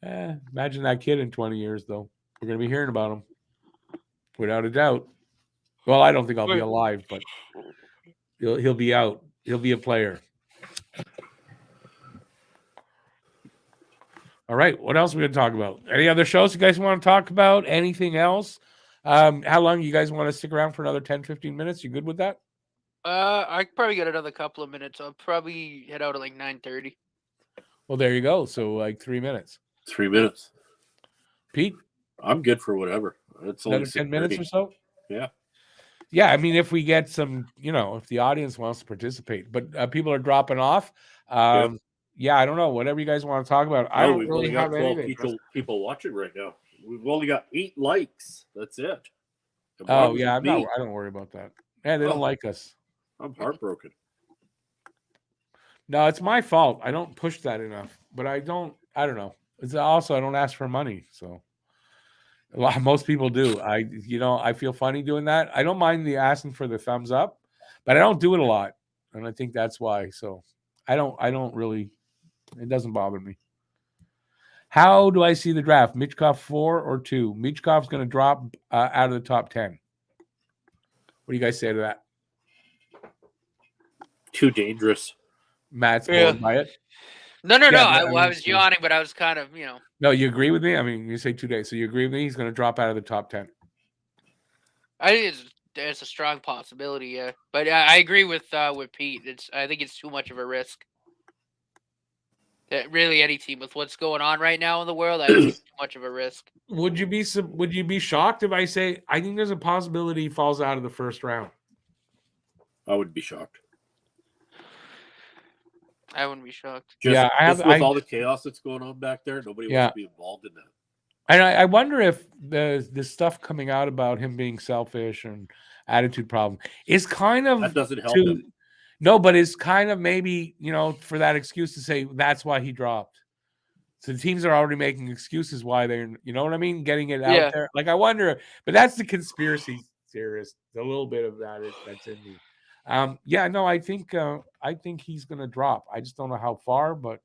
Imagine that kid in 20 years, though. We're going to be hearing about him. Without a doubt. Well, I don't think I'll be alive, but he'll be out. He'll be a player. All right. What else are we going to talk about? Any other shows you guys want to talk about? Anything else? How long you guys want to stick around for another 10, 15 minutes? You good with that? I probably got another couple of minutes. I'll probably head out at like 9:30. Well, there you go. So like 3 minutes. 3 minutes. Pete? I'm good for whatever. It's only another 10 minutes or so? Yeah. Yeah, I mean, if we get some, if the audience wants to participate, but people are dropping off. Yeah, I don't know. Whatever you guys want to talk about. I don't really have anything. People watching right now. We've only got 8 likes. That's it. Oh, yeah, I don't worry about that. Yeah, they don't like us. I'm heartbroken. No, it's my fault. I don't push that enough, but I don't know. It's also, I don't ask for money, so. Most people do. I feel funny doing that. I don't mind the asking for the thumbs up, but I don't do it a lot, and I think that's why. So I don't really. It doesn't bother me. How do I see the draft? Michkov 4 or 2? Michkov's going to drop out of the top 10. What do you guys say to that? Too dangerous. Matt's bored by it. No. I was yawning, but I was kind of, No, you agree with me? I mean, you say 2 days, so you agree with me? He's going to drop out of the top 10. I think it's a strong possibility, yeah. But I agree with Pete. I think it's too much of a risk. That really any team with what's going on right now in the world, I think it's too much of a risk. Would you be shocked if I say I think there's a possibility he falls out of the first round? I would be shocked. I wouldn't be shocked. With all the chaos that's going on back there, nobody wants to be involved in that. And I wonder if the stuff coming out about him being selfish and attitude problem is kind of that doesn't help him. No, but it's kind of maybe for that excuse to say that's why he dropped. So the teams are already making excuses why they're, you know what I mean, getting it out there. Like I wonder, but that's the conspiracy theorist. A little bit of that's in me. I think he's going to drop. I just don't know how far, but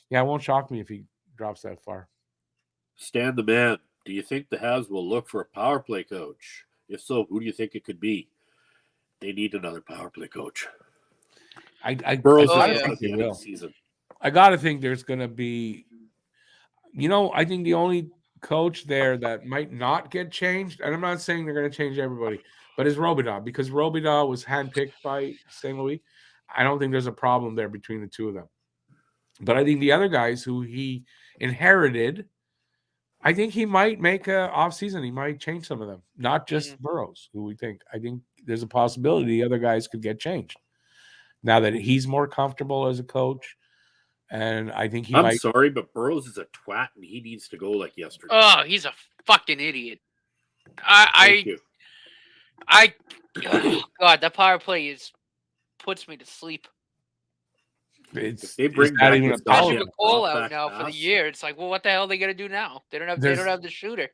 yeah, it won't shock me if he drops that far. Stan the man, do you think the Habs will look for a power play coach? If so, who do you think it could be? They need another power play coach. I gotta think there's going to be, I think the only coach there that might not get changed, and I'm not saying they're going to change everybody, but is Robidas, because Robidas was handpicked by St. Louis. I don't think there's a problem there between the two of them. But I think the other guys who he inherited, I think he might make a off season. He might change some of them, not just Burrows, who we think. I think there's a possibility the other guys could get changed now that he's more comfortable as a coach. And I think I'm sorry, but Burrows is a twat, and he needs to go like yesterday. Oh, he's a fucking idiot. Thank you. Oh, God, that power play puts me to sleep. If they bring back even Especially with Cole out now for the year. It's like, well, what the hell are they gonna do now? They don't have the shooter.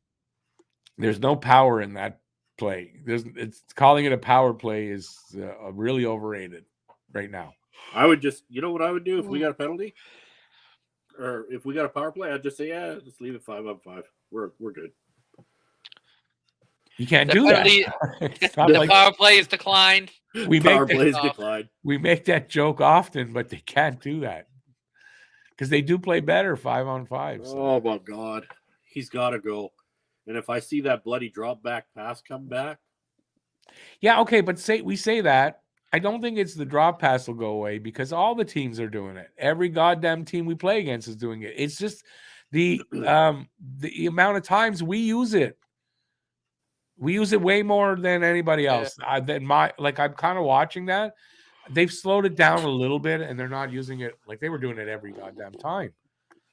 There's no power in that play. It's calling it a power play is really overrated right now. I would just, you know what I would do if we got a penalty, or if we got a power play, I'd just say, yeah, just leave it 5-on-5. We're good. You can't do that. The power play is declined. We make that joke often, but they can't do that because they do play better 5-on-5. So. Oh my God, he's got to go. And if I see that bloody drop back pass come back, yeah, okay, but we say that. I don't think it's the drop pass will go away because all the teams are doing it. Every goddamn team we play against is doing it. It's just the amount of times we use it. We use it way more than anybody else. I'm kind of watching that. They've slowed it down a little bit, and they're not using it like they were doing it every goddamn time.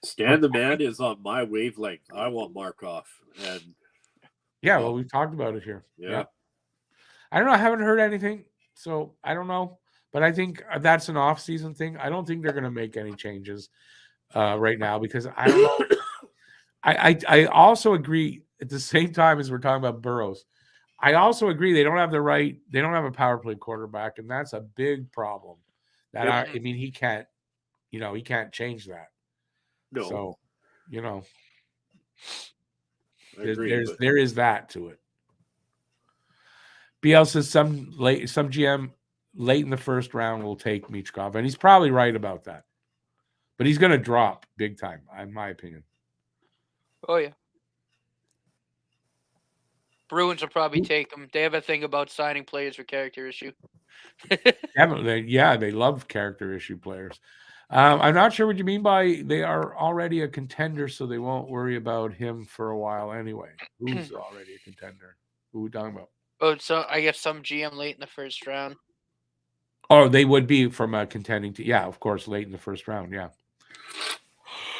Stan the Man is on my wavelength. I want Markov. And yeah, well, we've talked about it here. Yeah. I don't know. I haven't heard anything, so I don't know. But I think that's an off-season thing. I don't think they're going to make any changes right now because I don't know. I also agree at the same time as we're talking about Burrows. I also agree they don't have a power play quarterback, and that's a big problem. I mean, he can't change that. No. So, agree, there is that to it. BL says some GM late in the first round will take Michkov, and he's probably right about that. But he's going to drop big time, in my opinion. Oh, yeah. Bruins will probably take him. They have a thing about signing players for character issue. Yeah, they love character issue players. I'm not sure what you mean by they are already a contender, so they won't worry about him for a while anyway. Who's already a contender? Who are we talking about? Oh, so I guess some GM late in the first round. Oh, they would be from a contending team. Yeah, of course, late in the first round. Yeah.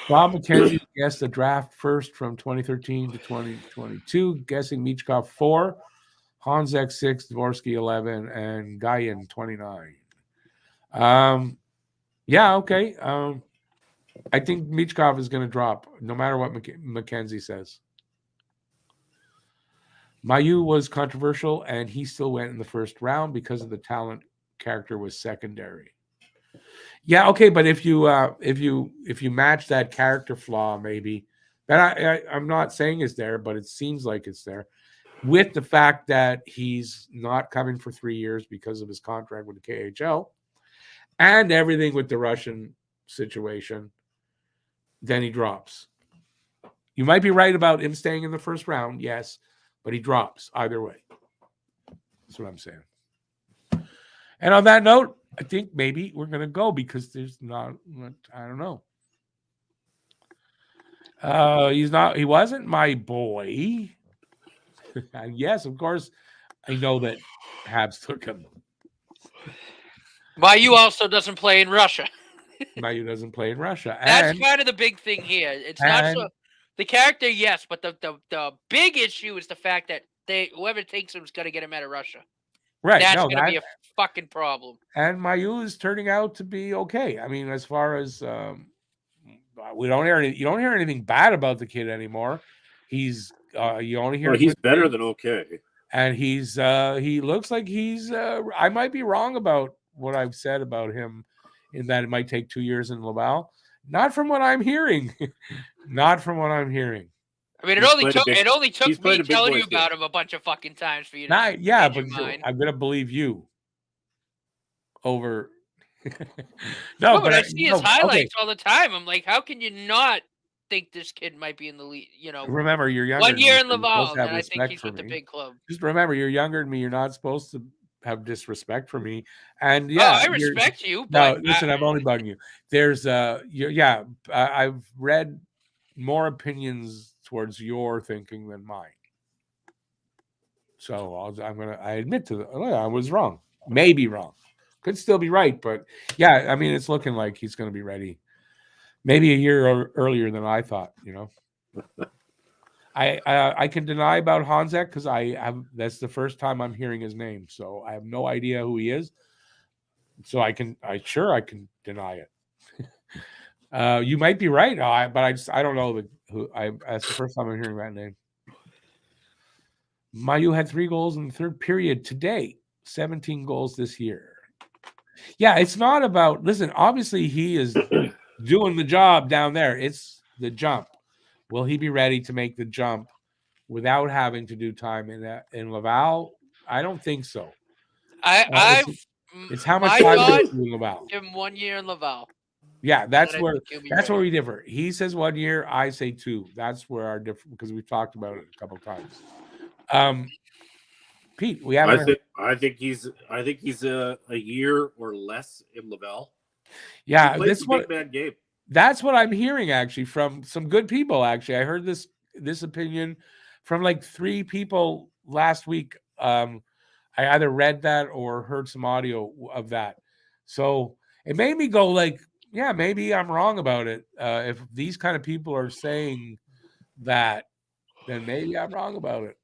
Bob McKenzie guessed the draft first from 2013 to 2022, guessing Michkov 4, Honzek 6, Dvorsky 11, and Guyan 29. Yeah, okay. I think Michkov is going to drop no matter what McKenzie says. Mayu was controversial, and he still went in the first round because of the talent. Character was secondary. Yeah, okay, but if you match that character flaw, maybe that I'm not saying is there, but it seems like it's there, with the fact that he's not coming for 3 years because of his contract with the KHL, and everything with the Russian situation, then he drops. You might be right about him staying in the first round, yes, but he drops either way. That's what I'm saying. And on that note, I think maybe we're going to go because there's not, I don't know. He wasn't my boy. And yes, of course, I know that Habs took him. Mayu also doesn't play in Russia. Mayu doesn't play in Russia. That's kind of the big thing here. It's not so the character, yes, but the big issue is the fact that whoever takes him is going to get him out of Russia. Right. That's going to be a fucking problem. And Mayu is turning out to be okay. I mean, as far as you don't hear anything bad about the kid anymore. He's you only hear he's better than okay. And he looks like he's I might be wrong about what I've said about him in that it might take 2 years in Laval. Not from what I'm hearing. Not from what I'm hearing. I mean, it only took me telling you about him a bunch of fucking times for you to but I'm going to believe you over. No, but I see his highlights all the time. I'm like, how can you not think this kid might be in the league? Remember, you're younger. 1 year in Laval, and I think he's with the big club. Just remember, you're younger than me. You're not supposed to have disrespect for me. And Oh, yeah, I respect you, no, but listen, I'm only bugging you. There's I've read more opinions towards your thinking than mine. So I admit I was wrong. Maybe wrong. Could still be right, but yeah, I mean, it's looking like he's going to be ready. Maybe a year earlier than I thought. I can deny about Hanzek because that's the first time I'm hearing his name, so I have no idea who he is. So I can deny it. You might be right, but I don't know that's the first time I'm hearing that name. Mayu had 3 goals in the third period today, 17 goals this year. Yeah, it's not about. Listen, obviously he is doing the job down there. It's the jump. Will he be ready to make the jump without having to do time in Laval? I don't think so. It's how much time thought, do in Laval. give him 1 year in Laval. Yeah, that's where where we differ. He says 1 year, I say 2. That's where our difference, because we've talked about it a couple of times. Pete, we haven't. I think he's a year or less in Laval. Yeah, big man game. That's what I'm hearing actually from some good people. Actually, I heard this opinion from like 3 people last week. I either read that or heard some audio of that. So it made me go like, yeah, maybe I'm wrong about it. If these kind of people are saying that, then maybe I'm wrong about it.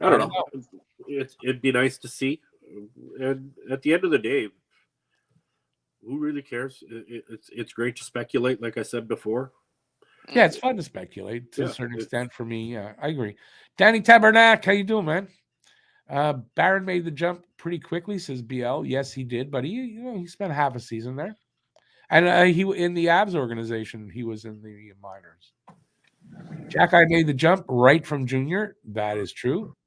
I don't know. It'd be nice to see. And at the end of the day, who really cares? It's great to speculate, like I said before. Yeah, it's fun to speculate to a certain extent for me. Yeah, I agree. Danny Tabernac, how you doing, man? Barron made the jump pretty quickly, says BL. Yes, he did, but he spent half a season there. And he in the Habs organization, he was in the minors. Jack, I made the jump right from junior. That is true.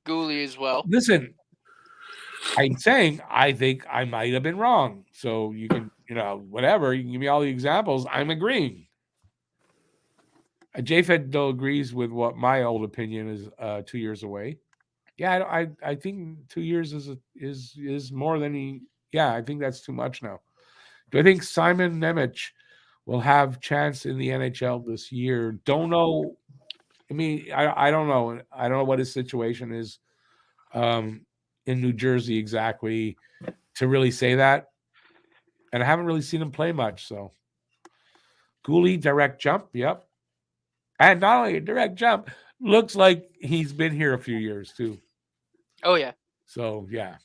Gooley as well. Listen, I'm saying I think I might have been wrong. So you can, whatever. You can give me all the examples. I'm agreeing. JFed though agrees with what my old opinion is 2 years away. Yeah, I think 2 years is more than he. Yeah, I think that's too much now. Do I think Simon Nemec will have chance in the NHL this year? Don't know. I mean, I don't know. I don't know what his situation is in New Jersey exactly to really say that. And I haven't really seen him play much. So, Gooley, direct jump. Yep. And not only a direct jump, looks like he's been here a few years too. Oh, yeah. So, yeah.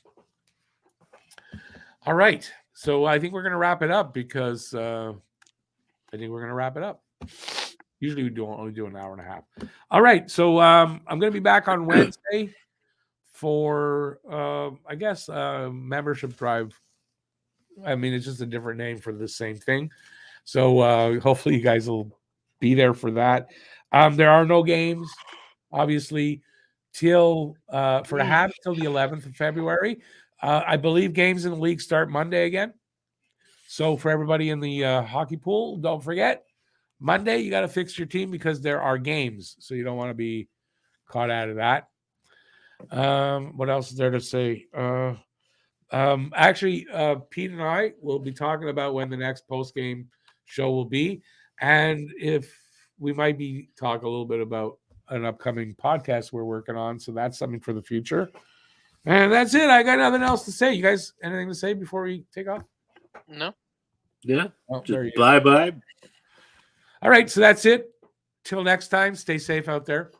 All right. So I think we're going to wrap it up because Usually we only do an hour and a half. All right. So I'm going to be back on Wednesday for, I guess, membership drive. I mean, it's just a different name for the same thing. So hopefully you guys will be there for that. There are no games, obviously, till for the Habs till the 11th of February. I believe games in the league start Monday again. So for everybody in the hockey pool, don't forget, Monday you got to fix your team because there are games. So you don't want to be caught out of that. What else is there to say? Actually, Pete and I will be talking about when the next post-game show will be. And if we might be talking a little bit about an upcoming podcast we're working on. So that's something for the future. And that's it. I got nothing else to say. You guys, anything to say before we take off? No. Yeah. Oh, bye. All right. So that's it. Till next time, stay safe out there.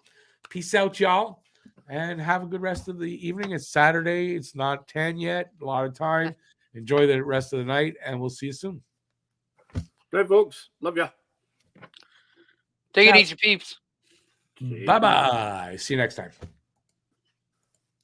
Peace out, y'all. And have a good rest of the evening. It's Saturday. It's not 10 yet. A lot of time. Enjoy the rest of the night. And we'll see you soon. Bye, folks. Love ya. Take it easy, peeps. Bye-bye. See you next time.